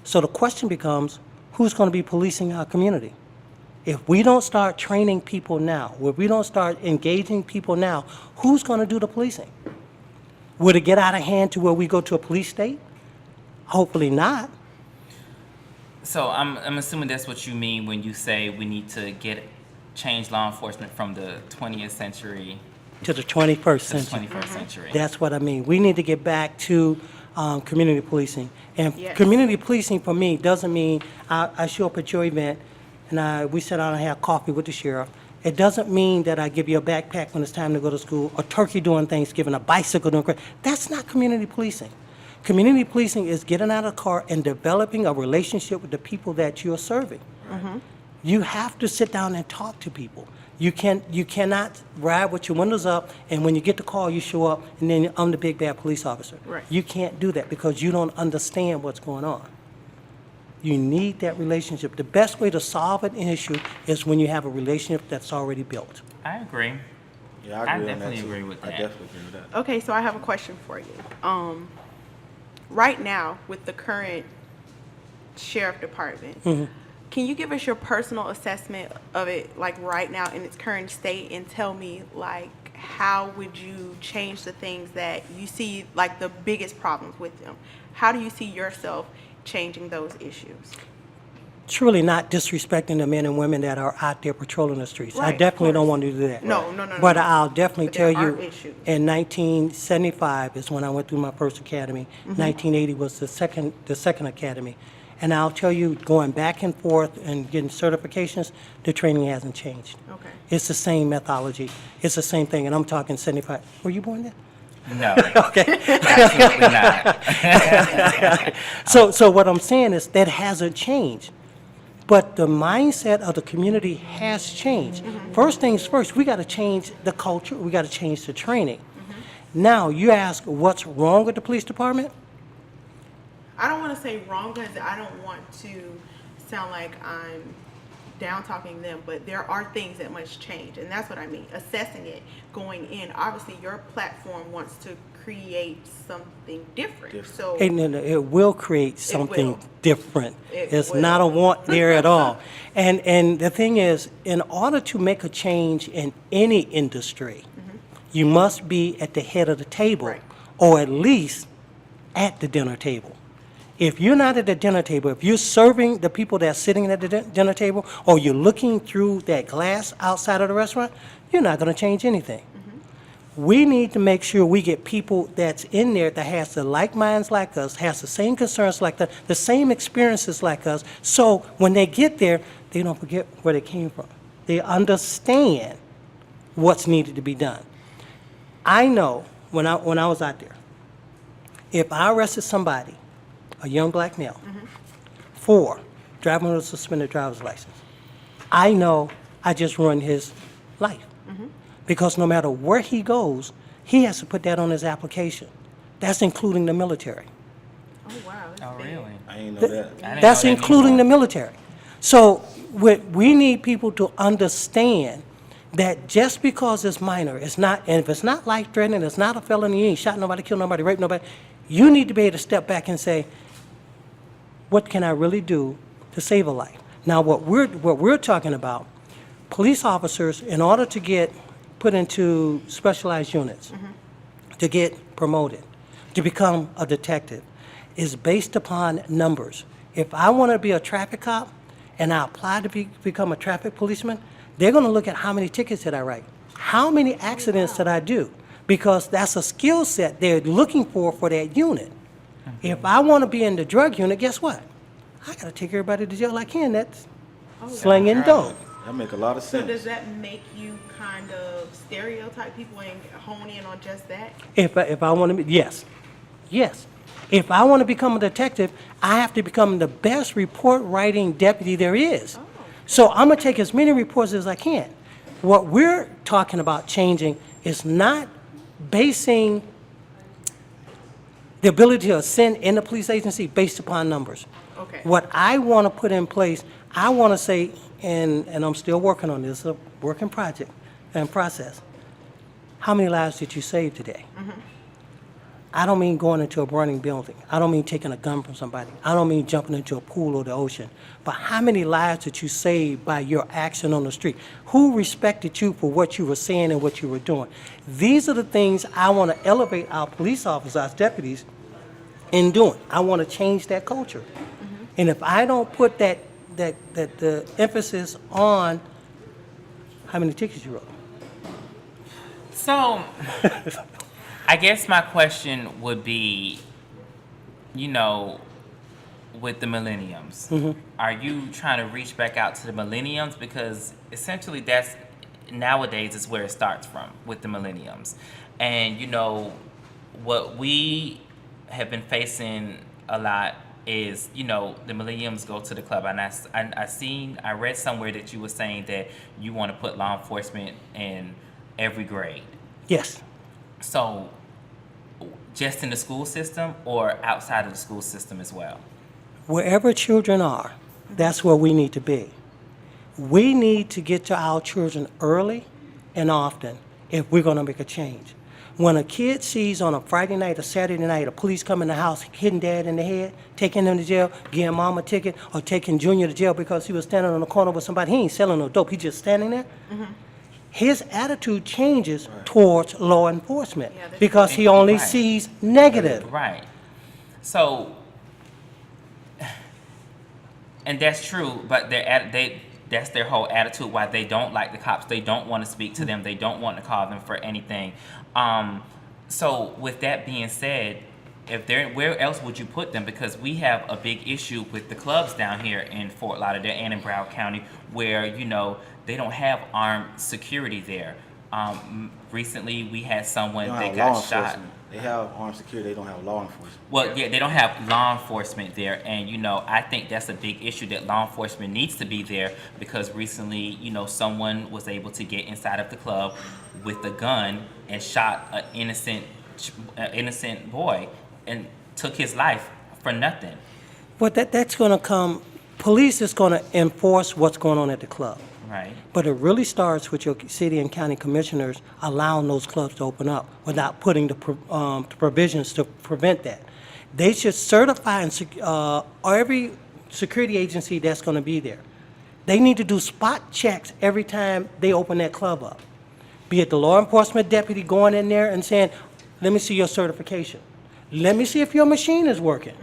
So the question becomes, who's going to be policing our community? If we don't start training people now, if we don't start engaging people now, who's going to do the policing? Will it get out of hand to where we go to a police state? Hopefully not. So I'm assuming that's what you mean when you say we need to change law enforcement from the 20th century to the 21st to the century. 21st century. That's what I mean. We need to get back to community policing. And Yes. community policing for me doesn't mean I show up at your event and we sit down and have coffee with the sheriff. It doesn't mean that I give you a backpack when it's time to go to school, a turkey during Thanksgiving, a bicycle during Christmas. That's not community policing. Community policing is getting out of the car and developing a relationship with the people that you're serving. You have to sit down and talk to people. You cannot ride with your windows up and when you get the call you show up and then I'm the big bad police officer. Right. You can't do that because you don't understand what's going on. You need that relationship. The best way to solve an issue is when you have a relationship that's already built. I agree. Yeah, I I agree on that definitely too. agree with I that. definitely agree with that. Okay, so I have a question for you. Right now, with the current sheriff department, can you give us your personal assessment of it, like right now in its current state, and tell me, like, how would you change the things that you see, like the biggest problems with them? How do you see yourself changing those issues? truly not disrespecting the men and women that are out there patrolling the streets. I Right, of definitely don't course. want to do that. No, no, no, no, But no. I'll definitely But tell there are you, issues. in 1975 is when I went through my first academy. Mm-hmm. 1980 was the second academy. And I'll tell you, going back and forth and getting certifications, the training hasn't changed. Okay. It's the same methodology. It's the same thing, and I'm talking 75. Were you born there? No, Okay. absolutely not. So what I'm saying is that hasn't changed. But the mindset of the community has changed. First things first, we got to change the culture. We got to change the training. Now, you ask what's wrong with the police department? I don't want to say wrong because I don't want to sound like I'm down talking them, but there are things that must change, and that's what I mean. Assessing it, going in. Obviously, your platform wants to create something different. So And it will create something will. different. It It's will. not a want there at all. And the thing is, in order to make a change in any industry, you must be at the head of the table, Right. or at least at the dinner table. If you're not at the dinner table, if you're serving the people that are sitting at the dinner table, or you're looking through that glass outside of the restaurant, you're not going to change anything. We need to make sure we get people that's in there that has the like minds like us, has the same concerns like us, the same experiences like us, so when they get there, they don't forget where they came from. They understand what's needed to be done. I know when I was out there, if I arrested somebody, a young black male, for driving with a suspended driver's license, I know I just ruined his life. Because no matter where he goes, he has to put that on his application. That's including the military. oh wow, that's Oh, big. really? I ain't know that. I didn't That's know that including the anymore. military. So we need people to understand that just because it's minor, it's not, and if it's not life-threatening, it's not a felony, you ain't shot nobody, killed nobody, raped nobody, you need to be able to step back and say, what can I really do to save a life? Now, what we're talking about, police officers, in order to get put into specialized units, to get promoted, to become a detective, is based upon numbers. If I want to be a traffic cop and I apply to become a traffic policeman, they're going to look at how many tickets did I write, how many accidents did I do, because that's a skill set they're looking for that unit. If I want to be in the drug unit, guess what? I got to take everybody to jail I can that's slinging dope. That make a lot of So sense. does that make you kind of stereotype people and hone in on just that? If I want to be, yes. If I want to become a detective, I have to become the best report writing deputy there is. So I'm going to take as many reports as I can. What we're talking about changing is not basing the ability to ascend in the police agency based upon numbers. Okay. What I want to put in place, I want to say, and I'm still working on this, a working project and process. How many lives did you save today? I don't mean going into a burning building. I don't mean taking a gun from somebody. I don't mean jumping into a pool or the ocean. But how many lives did you save by your action on the street? Who respected you for what you were saying and what you were doing? These are the things I want to elevate our police officers, our deputies, in doing. I want to change that culture. And if I don't put the emphasis on how many tickets you wrote. So, I guess my question would be, with the millenniums, are you trying to reach back out to the millenniums? Because essentially that's, nowadays is where it starts from, with the millenniums. And, what we have been facing a lot is, the millenniums go to the club. And I read somewhere that you were saying that you want to put law enforcement in every grade. Yes. So, just in the school system or outside of the school system as well? Wherever children are, that's where we need to be. We need to get to our children early and often if we're going to make a change. When a kid sees on a Friday night or Saturday night a police come in the house, hitting dad in the head, taking him to jail, giving mom a ticket, or taking Junior to jail because he was standing on the corner with somebody, he ain't selling no dope, he's just standing there. His attitude changes towards law enforcement because he only Right. And that's true, but that's their whole attitude why they don't like the cops. They don't want to speak to them. They don't want to call them for anything. So with that being said, where else would you put them? Because we have a big issue with the clubs down here in Fort Lauderdale and in Broward County where, they don't have armed security there. Recently we had someone that got shot. They have armed security, they don't have law enforcement. Well, yeah, they don't have law enforcement there, and I think that's a big issue that law enforcement needs to be there because recently, someone was able to get inside of the club with a gun and shot an innocent boy and took his life for nothing. But that's going to come. Police is going to enforce what's going on at the club. Right. But it really starts with your city and county commissioners allowing those clubs to open up without putting the provisions to prevent that. They should certify every security agency that's going to be there. They need to do spot checks every time they open that club up. Be it the law enforcement deputy going in there and saying, let me see your certification. Let me see if your machine is working.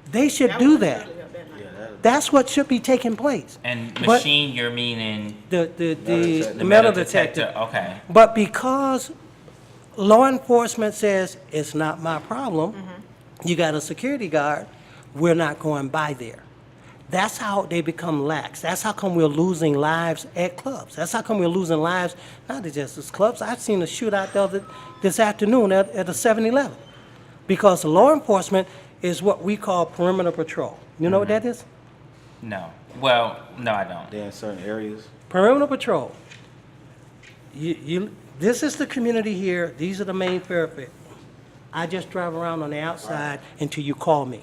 They should do that. That's what should be taking place. And machine, you're meaning the metal detector. Okay. But because law enforcement says it's not my problem, you got a security guard, we're not going by there. That's how they become lax. That's how come we're losing lives at clubs. That's how come we're losing lives, not just at clubs. I've seen a shootout this afternoon at a 7-Eleven. Because law enforcement is what we call perimeter patrol. You know what that is? No. Well, no, I don't. They're in certain areas. Perimeter patrol. This is the community here. These are the main thoroughfares. I just drive around on the outside until you call me.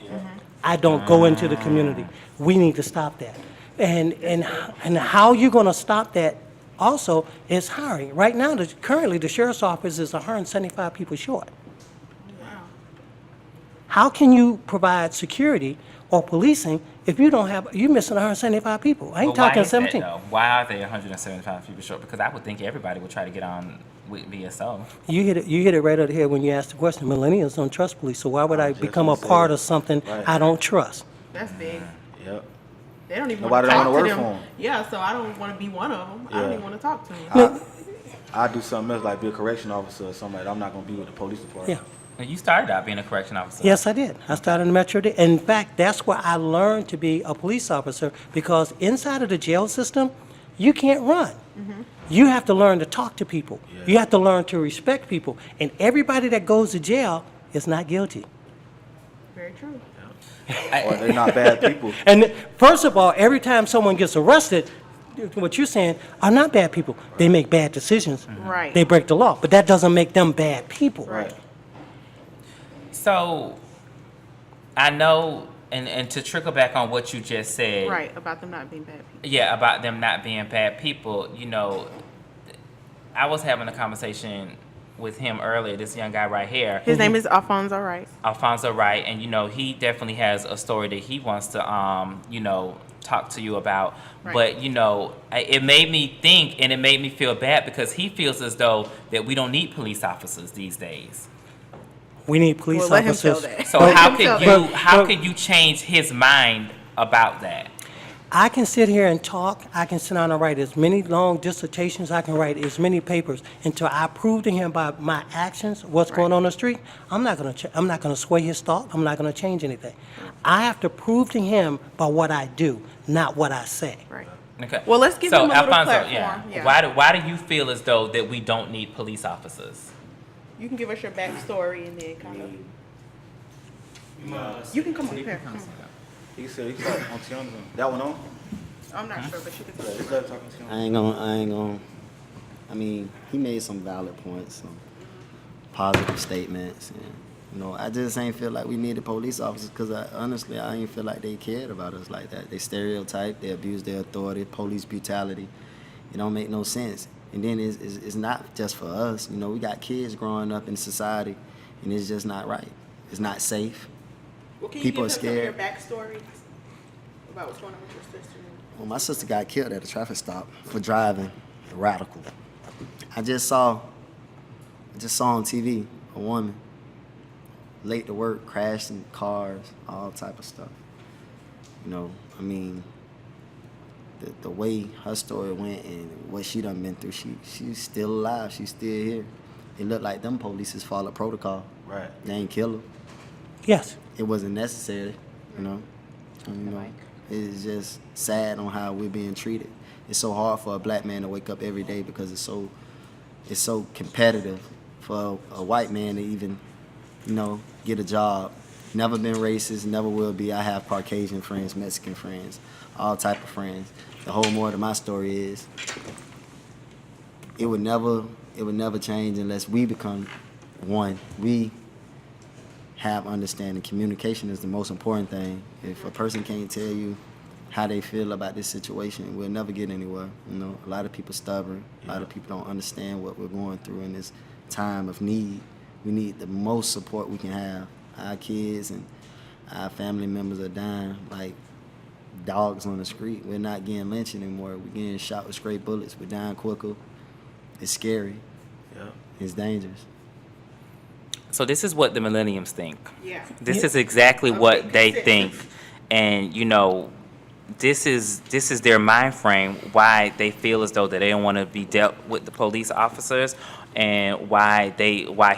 I don't go into the community. We need to stop that. And how you're going to stop that also is hiring. Right now, currently the sheriff's office is 175 people short. How can you provide security or policing if you're missing 175 people? I ain't talking 17. Why are they 175 people short? Because I would think everybody would try to get on with BSO. You hit it right out of here when you asked the question. Millennials don't trust police, so why would I become a part of something I don't trust? That's big. Yep. They don't even Nobody want to don't talk wanna to work them. for 'em. Yeah, so I don't want to be one of them. I don't Yeah. even want to talk to them. I do something else like be a correction officer or something like that. I'm not going to be with the police department. Yeah. You started out being a correction officer. Yes, I did. I started in Metro. In fact, that's where I learned to be a police officer because inside of the jail system, you can't run. You have to learn to talk to people. Yeah. You have to learn to respect people. And everybody that goes to jail is not guilty. Very true. Or they're not bad people. And first of all, every time someone gets arrested, what you're saying are not bad people. They make bad decisions. Right. They break the law, but that doesn't make them bad people. Right. So, I know, and to trickle back on what you just said. Right, about them not being bad people. Yeah, about them not being bad people. I was having a conversation with him earlier, this young guy right here. His name is Alfonso Wright. Alfonso Wright, and he definitely has a story that he wants to, talk to you about. Right. But, it made me think and it made me feel bad because he feels as though that we don't need police officers these days. We need police Well, let him officers. tell that. So Let how him tell could that. how could you change his mind about that? I can sit here and talk. I can sit down and write as many long dissertations. I can write as many papers until I prove to him by my actions what's going on the street. I'm not going to sway his thought. I'm not going to change anything. I have to prove to him by what I do, not what I say. Right. Okay. Well, let's give him a little platform. Yeah. Yeah. Why do you feel as though that we don't need police officers? You can give us your backstory and then kind of. You can come up here. Come on. He said he started on Tiana. That one on? I'm not sure, but you can. Yeah, just let him talk on Tiana. I ain't gonna. I mean, he made some valid points, some positive statements, and I just ain't feel like we needed police officers because honestly, I ain't feel like they cared about us like that. They stereotype, they abuse their authority, police brutality. It don't make no sense. And then it's not just for us. We got kids growing up in society, and it's just not right. It's not safe. Well, can People you are give him some of your scared. backstory about what's going on with your sister? Well, my sister got killed at a traffic stop for driving radical. I just saw on TV a woman late to work, crashing cars, all type of stuff. You know, I mean, the way her story went and what she done been through, she's still alive. She's still here. It looked like them police followed protocol. Right. They ain't kill her. Yes. It wasn't necessary, you know. And, you know, it's just sad on how we're being treated. It's so hard for a black man to wake up every day because it's so competitive for a white man to even, you know, get a job. Never been racist, never will be. I have Caucasian friends, Mexican friends, all type of friends. The whole moral of my story is it would never change unless we become one. We have understanding. Communication is the most important thing. If a person can't tell you how they feel about this situation, we'll never get anywhere. You know, a lot of people stubborn. A lot of people don't understand what we're going through in this time of need. We need the most support we can have. Our kids and our family members are dying like dogs on the street. We're not getting lynched anymore. We're getting shot with straight bullets. We're dying quicker. It's scary. Yeah. It's dangerous. So this is what the millenniums think. Yeah. This is exactly what they think. And, you know, this is their mind frame, why they feel as though that they don't want to be dealt with the police officers, and why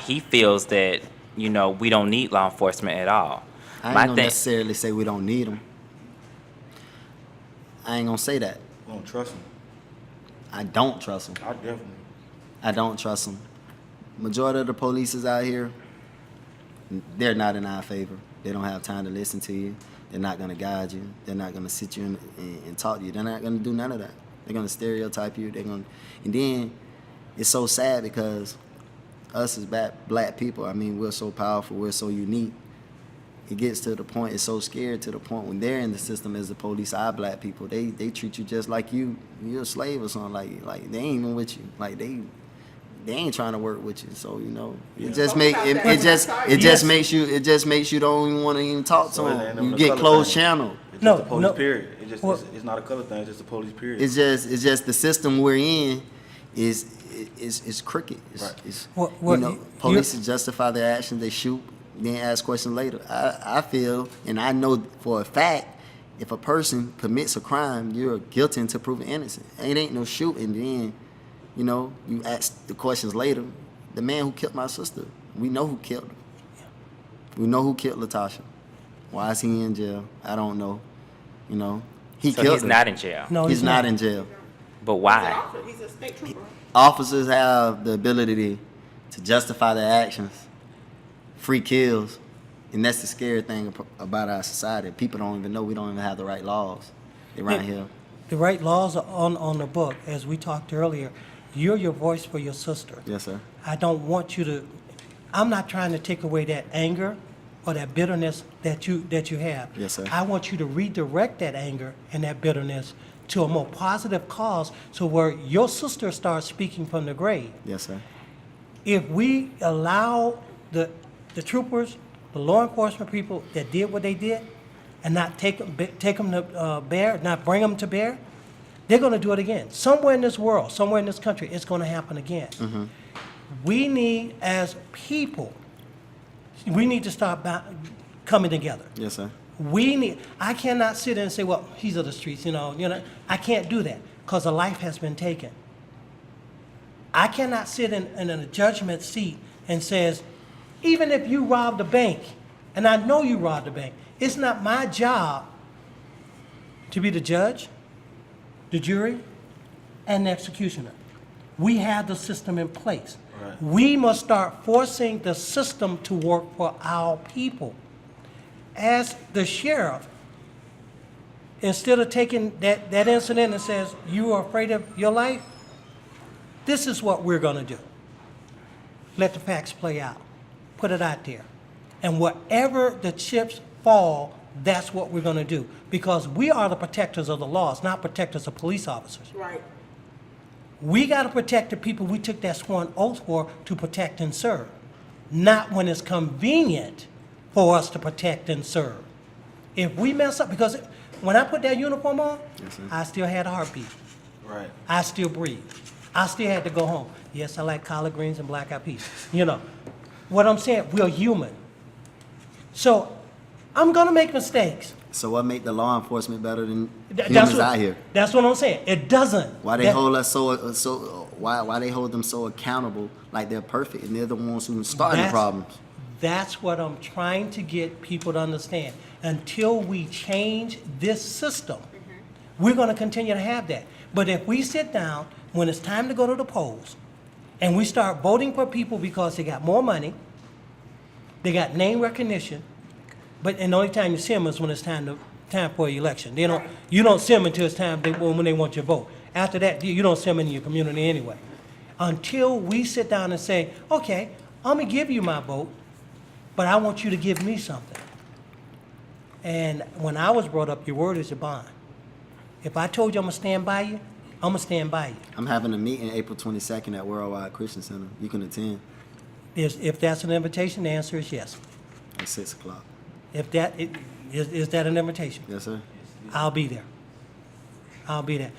he feels that, you know, we don't need law enforcement at all. I ain't gonna necessarily say we don't need them. I ain't gonna say that. I don't trust them. I don't trust them. I don't trust them. Majority of the police is out here, they're not in our favor. They don't have time to listen to you. They're not going to guide you. They're not going to sit you and talk to you. They're not going to do none of that. They're going to stereotype you. And then it's so sad because us as black people, I mean, we're so powerful. We're so unique. It gets to the point, it's so scared to the point when they're in the system as the police, our black people, they treat you just like you're a slave or something. Like they ain't even with you. Like they ain't trying to work with you. So, you know, it just makes you don't even want to even talk to them. You get closed channel. It's just the police period. It's not a color thing. It's just the police period. It's just the system we're in is crooked. You know, police justify their actions. They shoot, then ask questions later. I feel, and I know for a fact, if a person commits a crime, you're guilty until proven innocent. It ain't no shooting, then, you know, you ask the questions later. The man who killed my sister, we know who killed her. We know who killed Latasha. Why is he in jail? I don't know. You know, So he's not in jail. No, he's not in jail. But why? He's a state trooper. Officers have the ability to justify their actions, free kills, and that's the scary thing about our society. People don't even know we don't even have the right laws around here. The right laws are on the book. As we talked earlier, you're your voice for your sister. Yes, sir. I don't want you to, I'm not trying to take away that anger or that bitterness that you have. Yes, sir. I want you to redirect that anger and that bitterness to a more positive cause, so where your sister starts speaking from the grave. Yes, sir. If we allow the troopers, the law enforcement people that did what they did, and not take them to bear, not bring them to bear, they're going to do it again. Somewhere in this world, somewhere in this country, it's going to happen again. Mm-hmm. We need, as people, we need to start coming together. Yes, sir. I cannot sit there and say, well, he's of the streets, you know, I can't do that because a life has been taken. I cannot sit in a judgment seat and says, even if you robbed a bank, and I know you robbed a bank, it's not my job to be the judge, the jury, and the executioner. We have the system in place. Right. We must start forcing the system to work for our people. As the sheriff, instead of taking that incident and says, you are afraid of your life, this is what we're going to do. Let the facts play out. Put it out there. And wherever the chips fall, that's what we're going to do. Because we are the protectors of the laws, not protectors of police officers. Right. We got to protect the people we took that sworn oath for to protect and serve. Not when it's convenient for us to protect and serve. If we mess up, because when I put that uniform on, Yes, sir. I still had a heartbeat. Right. I still breathe. I still had to go home. Yes, I like collard greens and black eyed peas. You know, what I'm saying, we're human. So I'm going to make mistakes. So what make the law enforcement better than That's humans what, out here? That's what I'm saying. It doesn't. Why they That- hold us why they hold them so accountable like they're perfect and they're the ones who starting the problems? That's what I'm trying to get people to understand. Until we change this system, we're going to continue to have that. But if we sit down when it's time to go to the polls and we start voting for people because they got more money, they got name recognition, and the only time you see them is when it's time for an election. You don't see them until it's time when they want your vote. After that, you don't see them in your community anyway. Until we sit down and say, okay, I'm going to give you my vote, but I want you to give me something. And when I was brought up, your word is your bond. If I told you I'm going to stand by you, I'm going to stand by you. I'm having a meeting April 22nd at Worldwide Christian Center. You can attend If that's an invitation, the answer is yes. at 6 o'clock. Is that an invitation? Yes, sir. I'll be there. I'll be there.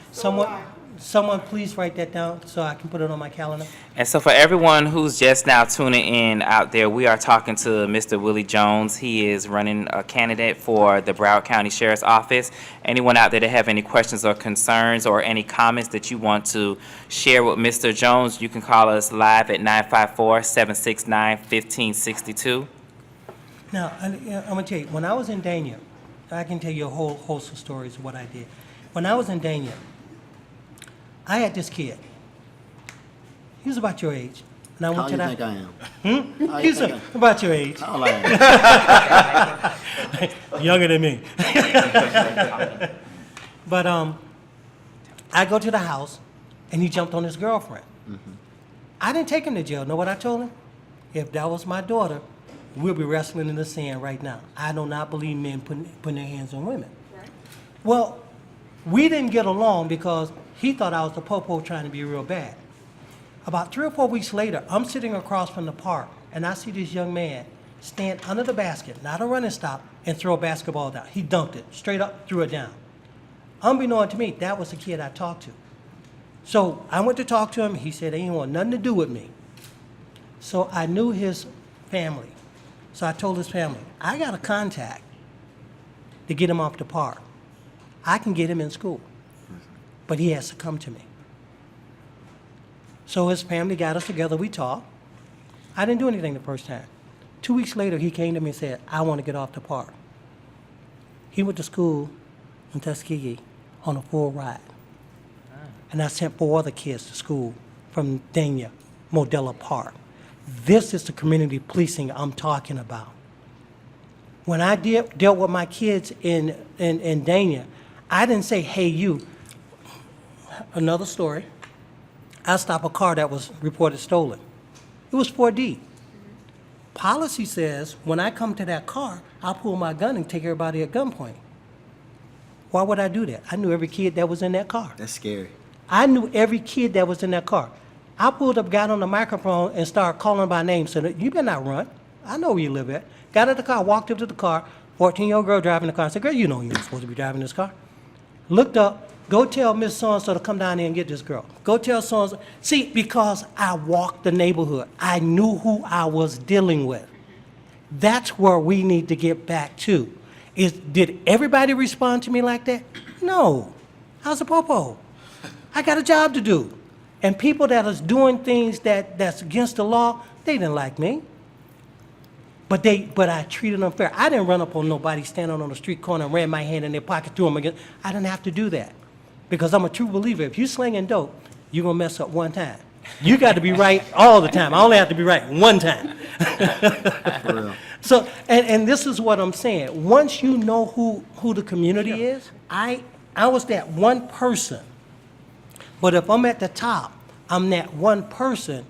Someone please write that down so I can put it on my calendar. And so for everyone who's just now tuning in out there, we are talking to Mr. Willie Jones. He is running a candidate for the Broward County Sheriff's Office. Anyone out there that have any questions or concerns or any comments that you want to share with Mr. Jones, you can call us live at 954-769-1562. Now, I'm going to tell you, when I was in Dania, I can tell you a whole host of stories of what I did. When I was in Dania, I had this kid. He was about your age. And I went How to you that. think I am? How you He's think I- about your age. How old I am? Younger than me. But I go to the house, and he jumped on his girlfriend. I didn't take him to jail. Know what I told him? If that was my daughter, we'll be wrestling in the sand right now. I do not believe men putting their hands on women. Right. Well, we didn't get along because he thought I was the popo trying to be real bad. About 3 or 4 weeks later, I'm sitting across from the park, and I see this young man stand under the basket, not a running stop, and throw a basketball down. He dunked it, straight up, threw it down. Unbeknown to me, that was the kid I talked to. So I went to talk to him. He said he didn't want nothing to do with me. So I knew his family. So I told his family, I got a contact to get him off the park. I can get him in school, but he has to come to me. So his family got us together, we talked. I didn't do anything the first time. 2 weeks later, he came to me and said, I want to get off the park. He went to school in Tuskegee on a full ride. And I sent 4 other kids to school from Dania, Modella Park. This is the community policing I'm talking about. When I dealt with my kids in Dania, I didn't say, hey, you. Another story. I stopped a car that was reported stolen. It was 4D. Policy says when I come to that car, I'll pull my gun and take everybody at gunpoint. Why would I do that? I knew every kid that was in that car. That's scary. I knew every kid that was in that car. I pulled up, got on the microphone, and started calling by name. Said, you better not run. I know where you live at. Got out of the car, walked up to the car, 14-year-old girl driving the car. I said, girl, you know you're not supposed to be driving this car. Looked up, go tell Miss So-and-so to come down here and get this girl. Go tell So-and-so. See, because I walked the neighborhood. I knew who I was dealing with. That's where we need to get back to. Did everybody respond to me like that? No. I was a popo. I got a job to do. And people that is doing things that's against the law, they didn't like me. But I treated them fair. I didn't run up on nobody standing on the street corner and ran my hand in their pocket, threw them again. I didn't have to do that. Because I'm a true believer. If you're slinging dope, you're going to mess up one time. You got to be right all the time. I only have to be right one time. For real. So, and this is what I'm saying. Once you know who the community is, I was that one person. But if I'm at the top, I'm that one person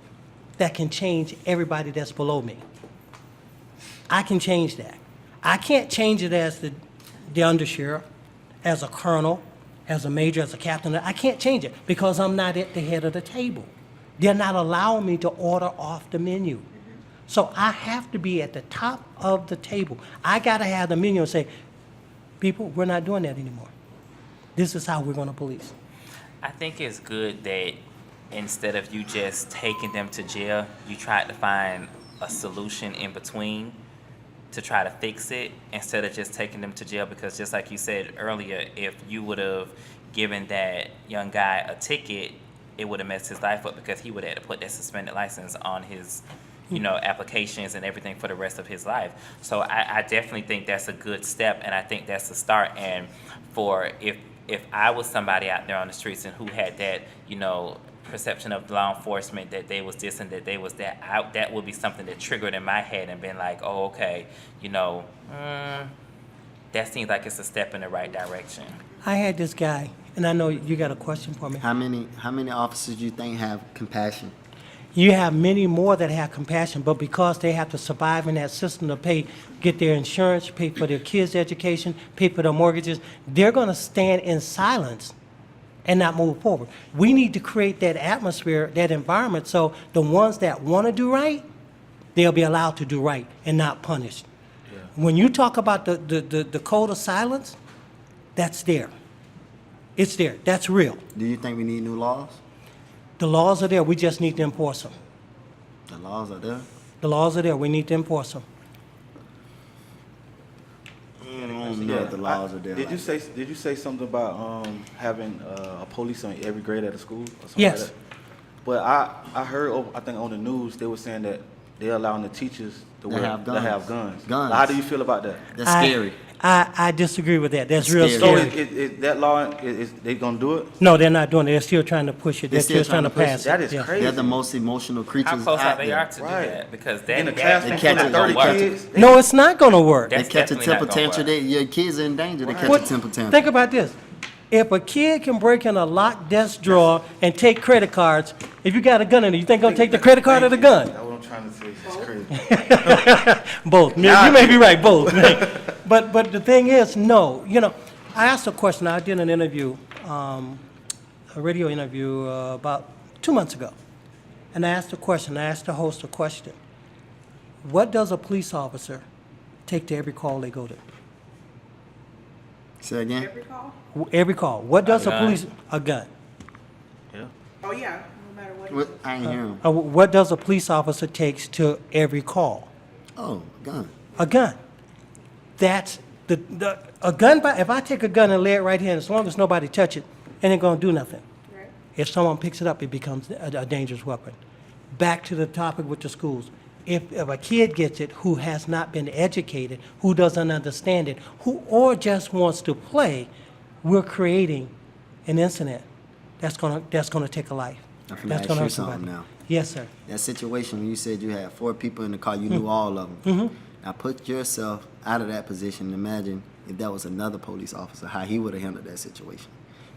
that can change everybody that's below me. I can change that. I can't change it as the undersheriff, as a colonel, as a major, as a captain. I can't change it because I'm not at the head of the table. They're not allowing me to order off the menu. So I have to be at the top of the table. I got to have the menu and say, people, we're not doing that anymore. This is how we're going to police. I think it's good that instead of you just taking them to jail, you tried to find a solution in between. to try to fix it instead of just taking them to jail, because just like you said earlier, if you would have given that young guy a ticket, it would have messed his life up, because he would have had to put that suspended license on his applications and everything for the rest of his life. So I definitely think that's a good step, and I think that's the start. And for if I was somebody out there on the streets and who had that, perception of law enforcement, that they was this and that they was that, that would be something that triggered in my head and been like, oh, okay, that seems like it's a step in the right direction. I had this guy, and I know you got a question for me. How many officers do you think have compassion? You have many more that have compassion, but because they have to survive in that system to get their insurance, pay for their kids' education, pay for their mortgages, they're going to stand in silence and not move forward. We need to create that atmosphere, that environment, so the ones that want to do right, they'll be allowed to do right and not punished. Yeah. When you talk about the code of silence, that's there. It's there. That's real. Do you think we need new laws? The laws are there. We just need to enforce them. The laws are there. The laws are there. We need to enforce them. I don't know if the laws are there. Did you say something about having a police on every grade at a school? Or something Yes. Like that? But I heard, I think on the news, they were saying that they're allowing the teachers to have guns. Guns. How do you feel about that? That's scary. I disagree with that. That's real scary. So scary. is that law, is they gonna do it? No, they're not doing it. They're still trying to push it. They're They're still trying to pass it. That is Yeah. crazy. They're the most emotional creatures How close are out they there. are to do Right. that? Because In the that classroom, catch full of it 30 don't work. kids. No, it's not going to work. They That's catch a definitely temper not gonna tantrum. work. Your kids are in danger. They catch What- a temper tantrum. Think about this. If a kid can break in a locked desk drawer and take credit cards, if you got a gun in it, you think going to take the credit card or the gun? That's what I'm trying to say. It's crazy. Both. You may be right, both. But the thing is, no. I asked a question. I did an interview, a radio interview about 2 months ago. And I asked a question. I asked the host a question. What does a police officer take to every call they go to? Say again? Every call? Every call. What does a gun. police... A gun. Yeah. Oh, yeah, no matter what. What? I ain't hear him. What does a police officer takes to every call? Oh, gun. A gun. That's a gun. If I take a gun and lay it right here, as long as nobody touch it, it ain't gonna do nothing. Right. If someone picks it up, it becomes a dangerous weapon. Back to the topic with the schools. If a kid gets it who has not been educated, who doesn't understand it, or just wants to play, we're creating an incident that's gonna take a life. I'm finna That's ask gonna you hurt something somebody. now. Yes, sir. That situation when you said you had 4 people in the car, you knew all of them. Now put yourself out of that position and imagine if that was another police officer, how he would have handled that situation.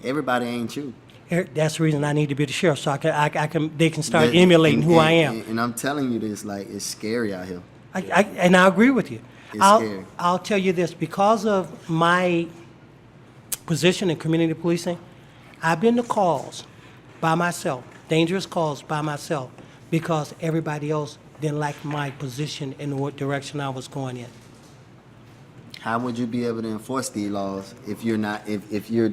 Everybody ain't you. That's the reason I need to be the sheriff, so they can start That- emulating and- who I and- am. And I'm telling you this, like, it's scary out here. And I agree with you. It's scary. I'll tell you this, because of my position in community policing, I've been to calls by myself, dangerous calls by myself, because everybody else didn't like my position in what direction I was going in. How would you be able to enforce these laws if you're not, if you're,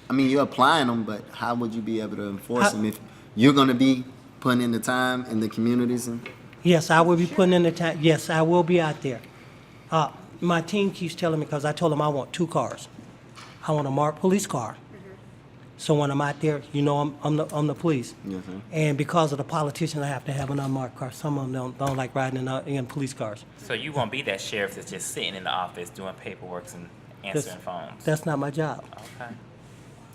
I mean, you're applying them, but how would you be able to enforce them if you're going to be putting in the time in the communities? And Yes, I will be putting in the time. Yes, I will be out there. My team keeps telling me, because I told them I want 2 cars. I want a marked police car. So when I'm out there, I'm the police. Yes, sir. And because of the politicians, I have to have an unmarked car. Some of them don't like riding in police cars. So you won't be that sheriff that's just sitting in the office doing paperwork and answering phones. That's not my job. Okay.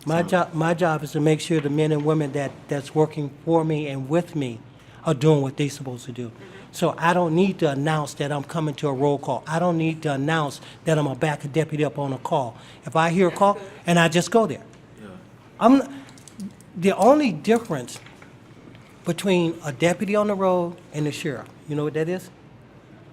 My job is to make sure the men and women that's working for me and with me are doing what they're supposed to do. So I don't need to announce that I'm coming to a roll call. I don't need to announce that I'm going to back a deputy up on a call. If I hear a call, and I just go there. The only difference between a deputy on the road and the sheriff, you know what that is?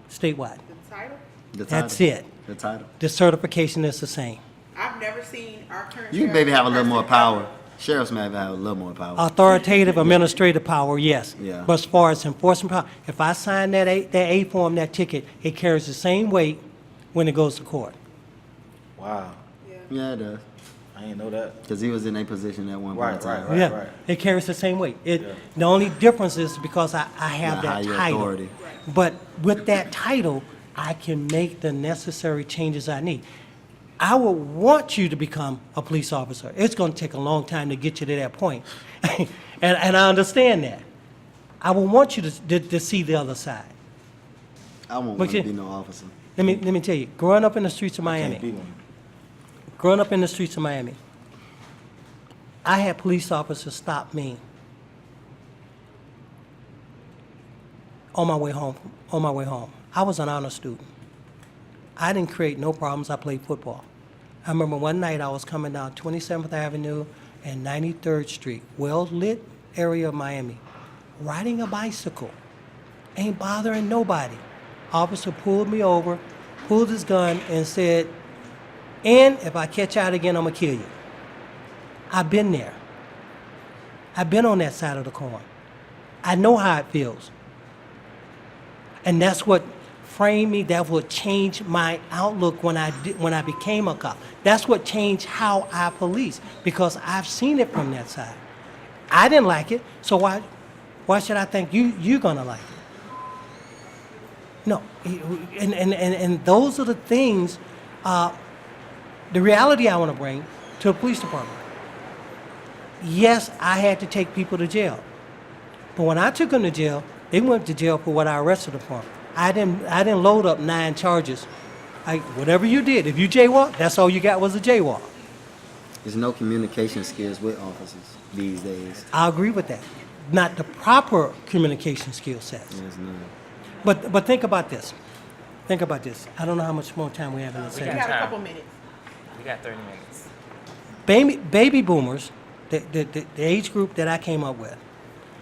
Statewide. The title? the title. That's it. The title. The certification is the same. I've never seen our current. You maybe have a little more power. Sheriffs may have a little more power. Authoritative administrative power, yes. Yeah. But as far as enforcement power, if I sign that A form, that ticket, it carries the same weight when it goes to court. Wow. Yeah, it does. I didn't know that. Because he was in a position at one point in time. Right, Yeah, right. it carries the same weight. The only difference is because I have The that higher title. authority. But with that title I can make the necessary changes I need. I would want you to become a police officer. It's going to take a long time to get you to that point. and I understand that. I would want you to see the other side. I won't But want to you- be no officer. Let me tell you, growing up in the streets of Can't be Miami, one. growing up in the streets of Miami, I had police officers stop me on my way home. I was an honor student. I didn't create no problems. I played football. I remember one night I was coming down 27th Avenue and 93rd Street, well-lit area of Miami, riding a bicycle, ain't bothering nobody. Officer pulled me over, pulled his gun, and said, "And if I catch you out again, I'm gonna kill you." I've been there. I've been on that side of the coin. I know how it feels. And that's what framed me. That what changed my outlook when I became a cop. That's what changed how I police, because I've seen it from that side. I didn't like it, so why should I think you're gonna like it? No, and those are the things, the reality I want to bring to the police department. Yes, I had to take people to jail, but when I took them to jail, they went to jail for what I arrested them for. I didn't load up 9 charges. Whatever you did, if you jaywalked, that's all you got was a jaywalk. There's no communication skills with officers these days. I agree with that. Not the proper communication skill sets. There's none. But think about this. Think about this. I don't know how much more time we have in this We segment. got a time. couple minutes. We got 30 minutes. Baby boomers, the age group that I came up with,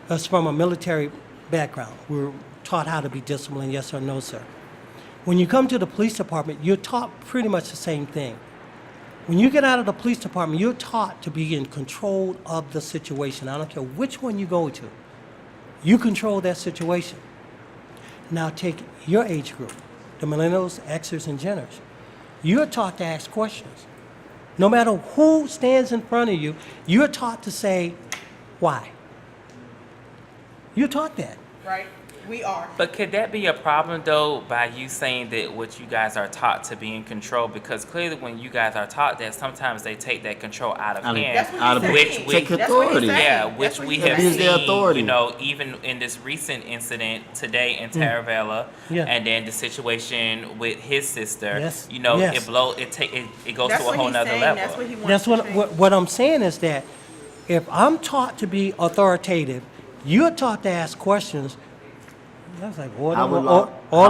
was from a military background. We were taught how to be disciplined, yes or no, sir. When you come to the police department, you're taught pretty much the same thing. When you get out of the police department, you're taught to be in control of the situation. I don't care which one you go to. You control that situation. Now take your age group, the millennials, Xers, and Geners. You're taught to ask questions. No matter who stands in front of you, you're taught to say, why? You're taught that. Right? We are. But could that be a problem though, by you saying that what you guys are taught to be in control? Because clearly when you guys are taught that, sometimes they take that control out of hand. That's what Out he's of- saying. which Take That's what he's authority. saying. Yeah, That's which what we he's have saying. Abuse their seen, authority. you know, even in this recent incident today in Taravella, Yeah. and then the situation with his sister, Yes, you know, yes. it goes That's to a what whole he's nother saying. level. That's what he wants That's to change. what I'm saying is that if I'm taught to be authoritative, you're taught to ask questions. That's like How all would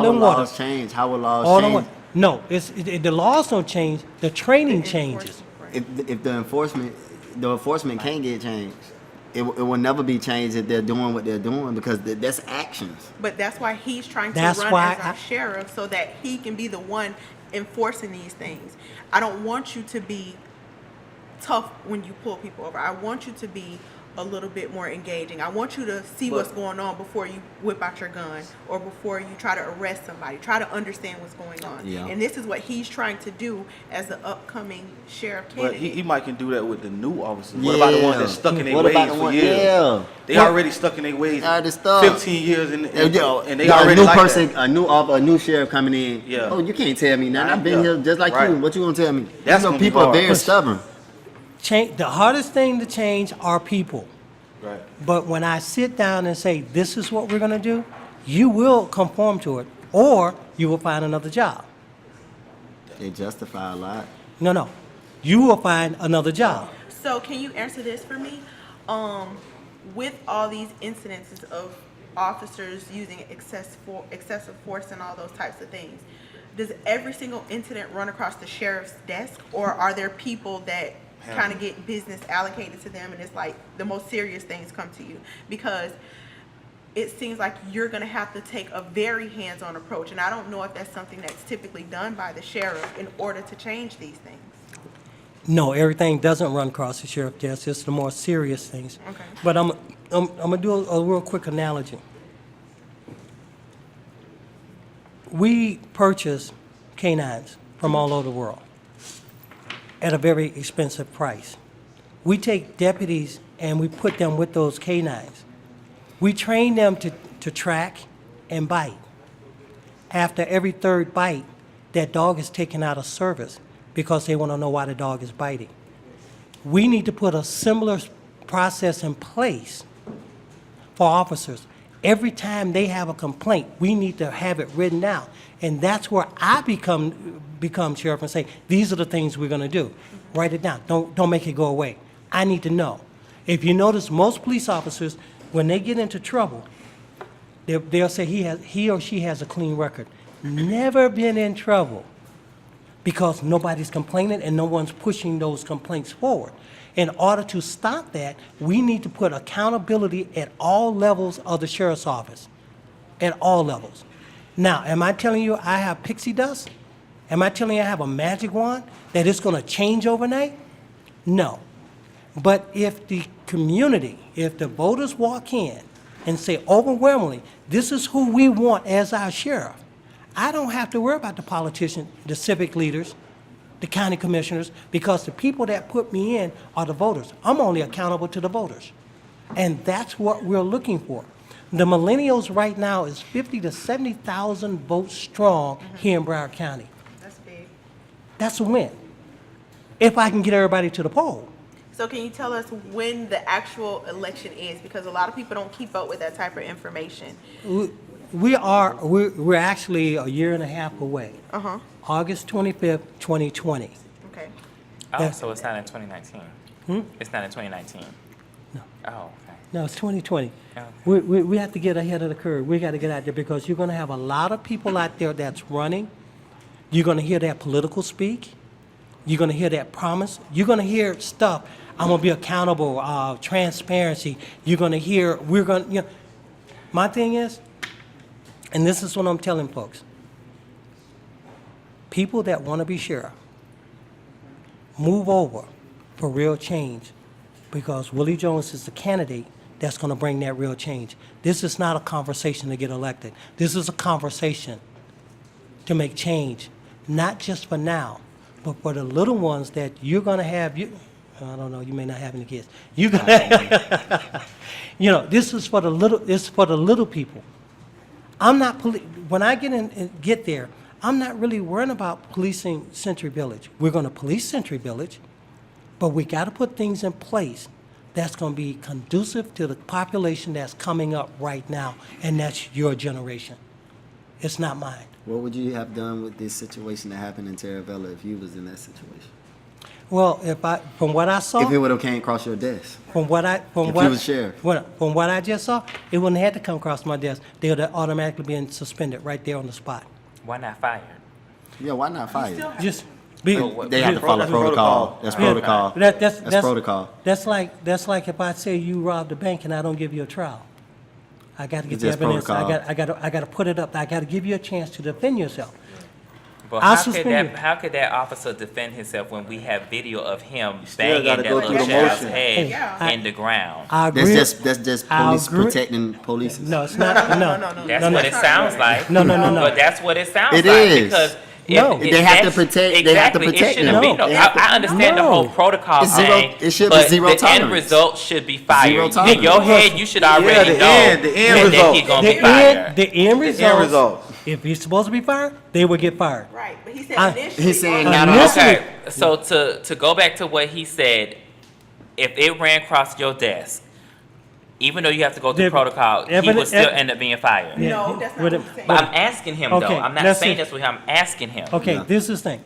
in water. laws change? How would laws All in change? water. No, the laws don't change. The training changes. If the enforcement can't get changed, it will never be changed if they're doing what they're doing, because that's actions. But that's why he's trying to That's run why as our sheriff, so that he can be the one enforcing these things. I don't want you to be tough when you pull people over. I want you to be a little bit more engaging. I want you to see what's going on before you whip out your gun or before you try to arrest somebody. Try to understand what's going on. Yeah. And this is what he's trying to do as the upcoming sheriff But candidate. he might can do that with the new officers. What about the ones that stuck in their What ways about the for one- years? yeah. They already stuck in their ways. Already stuck. 15 years and they got already a new like person, that. a new sheriff coming in. Yeah. Oh, you can't tell me nothing. I've been Yeah. here just like Right. you. What you gonna tell me? That's You know, gonna be people are hard. very stubborn. The hardest thing to change are people. Right. But when I sit down and say, this is what we're going to do, you will conform to it, or you will find another job. They justify a lot. No. You will find another job. So can you answer this for me? With all these incidences of officers using excessive force and all those types of things, does every single incident run across the sheriff's desk, or are there people that kind of get business allocated to them and it's like the most serious things come to you? Because it seems like you're going to have to take a very hands-on approach, and I don't know if that's something that's typically done by the sheriff in order to change these things. No, everything doesn't run across the sheriff's desk. It's the more serious things. Okay. But I'm going to do a real quick analogy. We purchase canines from all over the world at a very expensive price. We take deputies and we put them with those canines. We train them to track and bite. after every third bite, that dog is taken out of service because they want to know why the dog is biting. We need to put a similar process in place for officers. Every time they have a complaint, we need to have it written out. And that's where I become sheriff and say, these are the things we're going to do. Write it down. Don't make it go away. I need to know. If you notice, most police officers, when they get into trouble, they'll say he or she has a clean record. Never been in trouble because nobody's complaining and no one's pushing those complaints forward. In order to stop that, we need to put accountability at all levels of the sheriff's office, at all levels. Now, am I telling you I have pixie dust? Am I telling you I have a magic wand that it's going to change overnight? No. But if the community, if the voters walk in and say overwhelmingly, this is who we want as our sheriff, I don't have to worry about the politicians, the civic leaders, the county commissioners, because the people that put me in are the voters. I'm only accountable to the voters. And that's what we're looking for. The millennials right now is 50 to 70,000 votes strong here in Broward County. That's big. That's a win. If I can get everybody to the poll. So can you tell us when the actual election is? Because a lot of people don't keep up with that type of information. We're actually a year and a half away. Uh-huh. August 25th, 2020. Okay. Oh, Yes. so it's not in 2019. It's not in 2019. No. Oh, okay. No, it's 2020. Okay. We have to get ahead of the curve. We got to get out there because you're going to have a lot of people out there that's running. You're going to hear that political speak. You're going to hear that promise. You're going to hear stuff. I'm going to be accountable, transparency. You're going to hear, my thing is, and this is what I'm telling folks, people that want to be sheriff, move over for real change because Willie Jones is the candidate that's going to bring that real change. This is not a conversation to get elected. This is a conversation to make change, not just for now, but for the little ones that you're going to have. I don't know, you may not have any kids. You're gonna, this is for the little. It's for the little people. I'm not when I get there, I'm not really worrying about policing Century Village. We're going to police Century Village, but we got to put things in place that's going to be conducive to the population that's coming up right now, and that's your generation. It's not mine. What would you have done with this situation that happened in Terravella if you was in that situation? Well, from what I saw, If it would have came across your desk? from what you was sheriff. from what I just saw, it wouldn't have to come across my desk. They would have automatically been suspended right there on the spot. Why not fired? Yeah, why not fire? Just be. They have to follow protocol. That's protocol. That's protocol. That's like if I say you robbed a bank and I don't give you a trial. I got to get It's the just evidence. protocol. I got to put it up. I got to give you a chance to defend yourself. But I'll how could suspend you. how could that officer defend himself when we have video of him still banging gotta that go little through the child's motion. head Yeah. in the ground? I agree. That's just I'll police agree. protecting police. No, it's not. No, That's what it sounds like. No. But that's what it sounds It like is. because No. They have to that's- protect- they have to Exactly. protect It shouldn't them. be No. no. They have to- I understand the No. whole protocol It's zero- thing. it should be but zero the end tolerance. result should be fired. Zero In tolerance. your head, you should already Yeah, the know end that result. he's gonna be fired. The end result. result. If he's supposed to be fired, they would get fired. Right, but he said I- initially. He's saying on- not Initially- Okay, so to go back to what he said, if it ran across your desk, even though you have to go through The protocol, he evidence- would still end up being fired. Yeah. No, that's not Would what it- he's saying. But I'm asking him Okay, though. I'm not let's saying see. that's what I'm asking him. Okay, Yeah. this is the thing.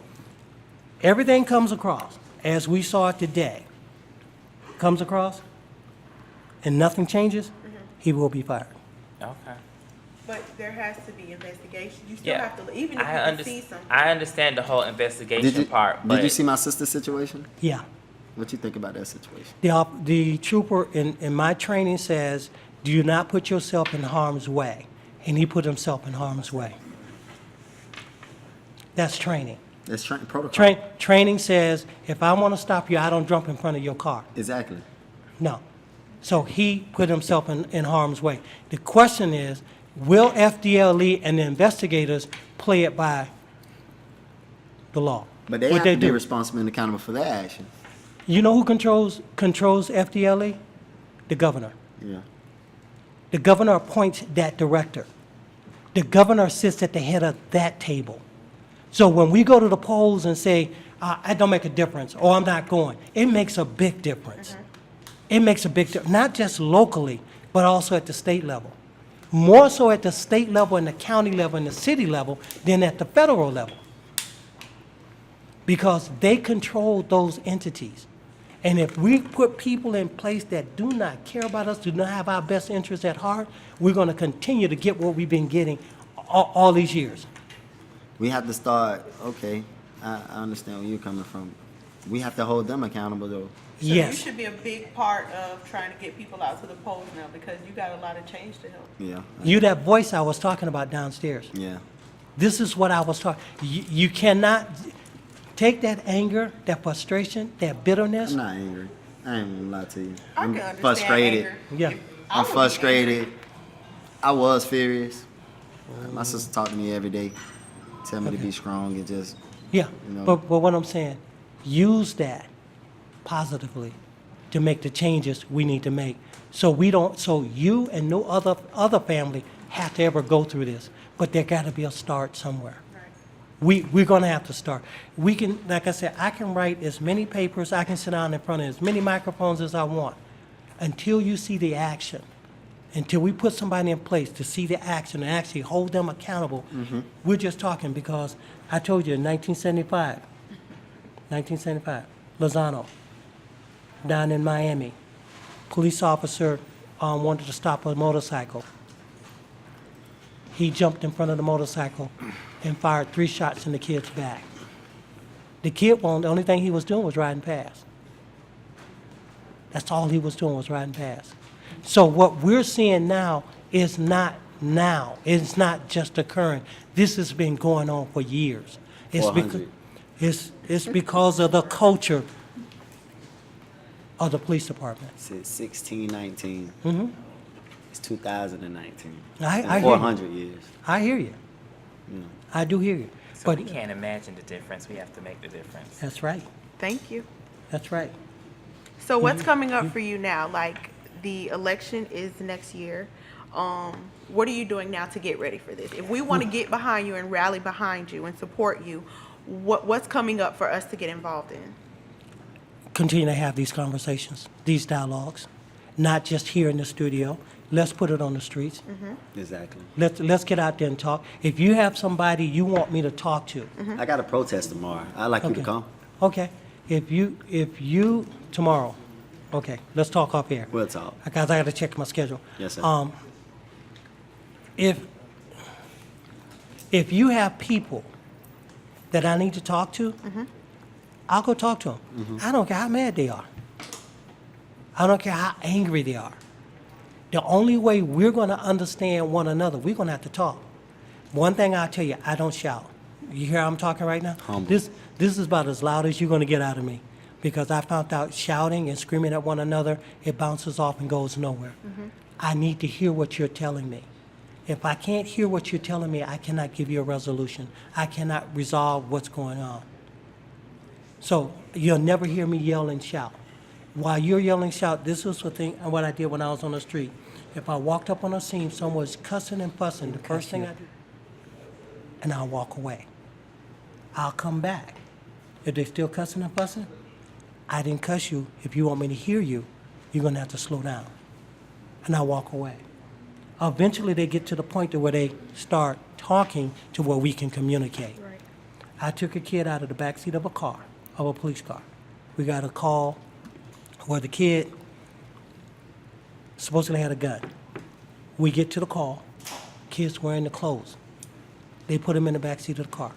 Everything comes across, as we saw it today, comes across, and nothing changes, he will be fired. Okay. But there has to be investigation. You still Yeah. have to, even if you I, can see something. I understand the whole investigation Did you, part, but did you see my sister's situation? Yeah. What you think about that situation? The trooper in my training says, do you not put yourself in harm's way? And he put himself in harm's way. That's training. That's protocol. Training says, if I want to stop you, I don't jump in front of your car. Exactly. No. So he put himself in harm's way. The question is, will FDLE and the investigators play it by the law? But they What have to be do? responsible and accountable for their actions. You know who controls FDLE? The governor. Yeah. The governor appoints that director. The governor sits at the head of that table. So when we go to the polls and say, "I don't make a difference," or "I'm not going," it makes a big difference. It makes a big difference, not just locally, but also at the state level. More so at the state level and the county level and the city level than at the federal level. Because they control those entities. And if we put people in place that do not care about us, do not have our best interests at heart, we're going to continue to get what we've been getting all these years. We have to start, okay, I understand where you're coming from. We have to hold them accountable, though. So Yes. you should be a big part of trying to get people out to the polls now because you got a lot of change to help. Yeah, You, that voice I was talking about downstairs. yeah. This is what I was talking. You cannot take that anger, that frustration, that bitterness. I'm not angry. I ain't gonna lie to you. I I'm can understand frustrated. anger. Yeah. I'm frustrated. I was furious. My sister talked to me every day, tell me to be strong and just, Yeah, You know. but what I'm saying, use that positively to make the changes we need to make. So we don't, so you and no other family have to ever go through this. But there got to be a start somewhere. We're going to have to start. We can, like I said, I can write as many papers, I can sit down in front of as many microphones as I want. Until you see the action, until we put somebody in place to see the action and actually hold them accountable, we're just talking because I told you in 1975, Lozano, down in Miami, police officer wanted to stop a motorcycle. He jumped in front of the motorcycle and fired 3 shots in the kid's back. The kid, the only thing he was doing was riding past. That's all he was doing was riding past. So what we're seeing now is not now. It's not just occurring. This has been going on for years. It's 400. it's because of the culture of the police department. since 1619. It's 2019. I In hear you. 400 years. I hear you. I do hear you. So But we can't imagine the difference. We have to make the difference. that's right. Thank you. That's right. So what's coming up for you now? Like the election is next year. What are you doing now to get ready for this? If we want to get behind you and rally behind you and support you, what's coming up for us to get involved in? Continue to have these conversations, these dialogues, not just here in the studio. Let's put it on the streets. Exactly. Let's get out there and talk. If you have somebody you want me to talk to, I got a protest tomorrow. I'd like you to come. okay. If you tomorrow, okay. Let's talk off air. We'll talk. Because I got to check my schedule. Yes, sir. If you have people that I need to talk to, I'll go talk to them. I don't care how mad they are. I don't care how angry they are. The only way we're going to understand one another, we're going to have to talk. One thing I'll tell you, I don't shout. You hear how I'm talking right now? Humble. This is about as loud as you're going to get out of me. Because I found out shouting and screaming at one another, it bounces off and goes nowhere. I need to hear what you're telling me. If I can't hear what you're telling me, I cannot give you a resolution. I cannot resolve what's going on. So you'll never hear me yell and shout. While you're yelling and shout, this was what I did when I was on the street. If I walked up on a scene, someone was cussing and fussing, the first thing I do, and I'll walk away. I'll come back. If they're still cussing and fussing, I didn't cuss you. If you want me to hear you, you're going to have to slow down. And I'll walk away. Eventually, they get to the point to where they start talking to where we can communicate. Right. I took a kid out of the backseat of a police car. We got a call where the kid supposedly had a gun. We get to the call. Kid's wearing the clothes. They put him in the backseat of the car.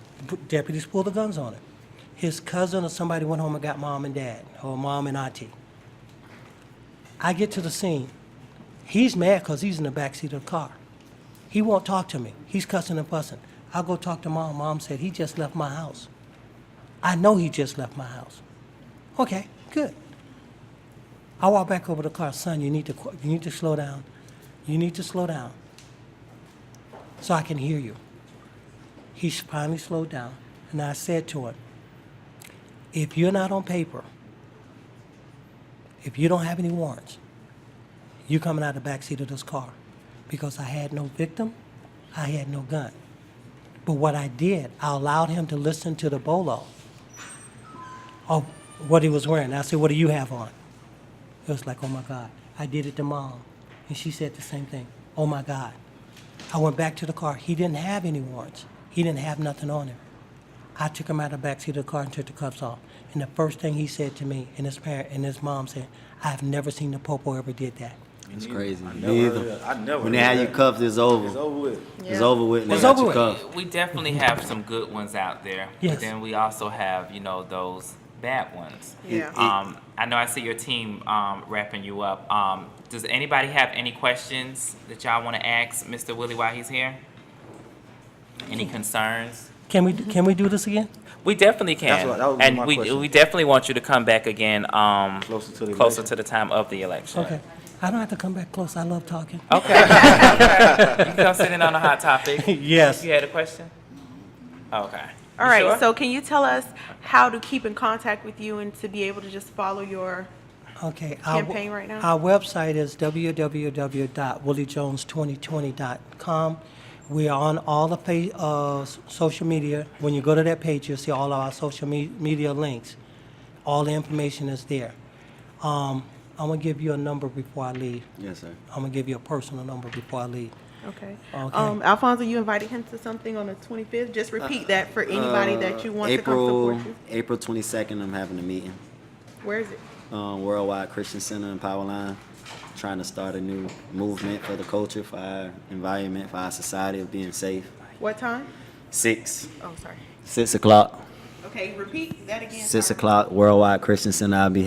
Deputies pulled the guns on him. His cousin or somebody went home and got mom and dad, or mom and auntie. I get to the scene. He's mad because he's in the backseat of the car. He won't talk to me. He's cussing and fussing. I'll go talk to mom. Mom said, he just left my house. I know he just left my house. Okay, good. I walk back over to the car. Son, you need to slow down. You need to slow down so I can hear you. He finally slowed down, and I said to him, if you're not on paper, if you don't have any warrants, you're coming out of the backseat of this car because I had no victim, I had no gun. But what I did, I allowed him to listen to the bolo of what he was wearing. I said, what do you have on? It was like, oh my God. I did it to Mom. And she said the same thing. Oh my God. I went back to the car. He didn't have any warrants. He didn't have nothing on him. I took him out of the backseat of the car and took the cuffs off. And the first thing he said to me and his parent and his mom said, I've never seen the Popo ever did that. It's crazy. I Me never either. heard of that. I never When they heard have that. you cuffed, it's over. It's over with. It's over with. And they It's got over you with. cuffed. We definitely have some good ones out there. Yes. But then we also have, you know, those bad ones. Yeah. I know I see your team wrapping you up. Does anybody have any questions that y'all want to ask Mr. Willie while he's here? Any concerns? Can we do this again? We definitely can. That was and my we question. definitely want you to come back again Closer to the closer election. to the time of the election. Okay. I don't have to come back close. I love talking. Okay. You can come sit in on a hot topic. Yes. You had a question? Okay. All You right, sure? so can you tell us how to keep in contact with you and to be able to just follow your Okay. campaign right now? Our website is www.williejones2020.com. We are on all the social media. When you go to that page, you'll see all of our social media links. All the information is there. I'm going to give you a number before I leave. Yes, sir. I'm going to give you a personal number before I leave. Okay. Okay. Alfonso, you invited him to something on the 25th. Just repeat that for anybody that you want to come support you. April 22nd, I'm having a meeting. Where is it? Worldwide Christian Center in Powerline. Trying to start a new movement for the culture, for our environment, for our society of being safe. What time? 6 Oh, sorry. o'clock. Okay, repeat that again. 6 sorry. o'clock, Worldwide Christian Center. I'll be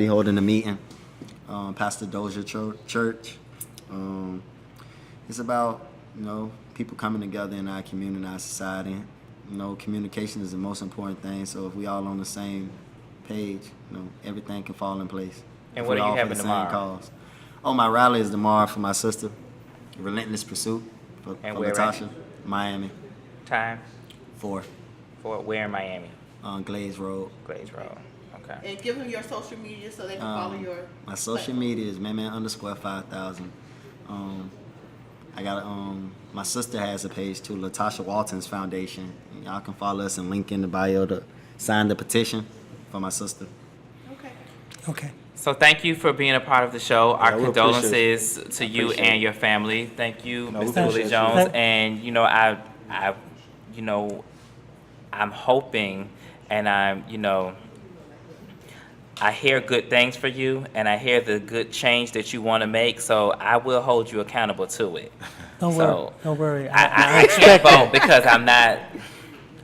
holding a meeting. Pastor Dozier Church. It's about, you know, people coming together in our community, our society. You know, communication is the most important thing. So if we all on the same page, you know, everything can fall in place. And If what we are you all for having the same tomorrow? cause. Oh, my rally is tomorrow for my sister. Relentless Pursuit for And for where at? Latasha, Miami. Time 4 for where in Miami? on Glaze Road. Glaze Road. Okay. And give them your social media so they can follow your. My social media is man_5000. I got my sister has a page too, Latasha Walton's Foundation. Y'all can follow us and link in the bio to sign the petition for my sister. Okay. Okay. So thank you for being a part of the show. Our we condolences to you Appreciate and it. your family. Thank you, No, we Mr. appreciate Willie you. Jones. And you know, I'm hoping, and I hear good things for you, and I hear the good change that you want to make. So I will hold you accountable to it. Don't So, worry. Don't worry. I can't vote because I'm not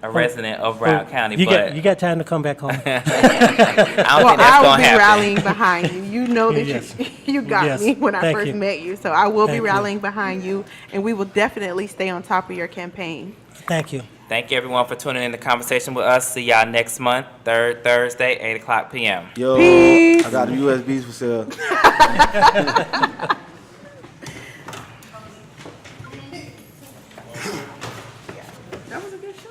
a resident of Broward County, you but you got time to come back home. I don't Well, think that's I will gonna be happen. rallying behind you. You know that Yes. you got Yes. me when I Thank first you. met you. So I will be Thank you. rallying behind you, and we will definitely stay on top of your campaign. Thank you. Thank you, everyone, for tuning in to Conversation with us. See y'all next month, third Thursday, 8 o'clock p.m. Yo, Peace. I got the USBs for sale. That was a good show.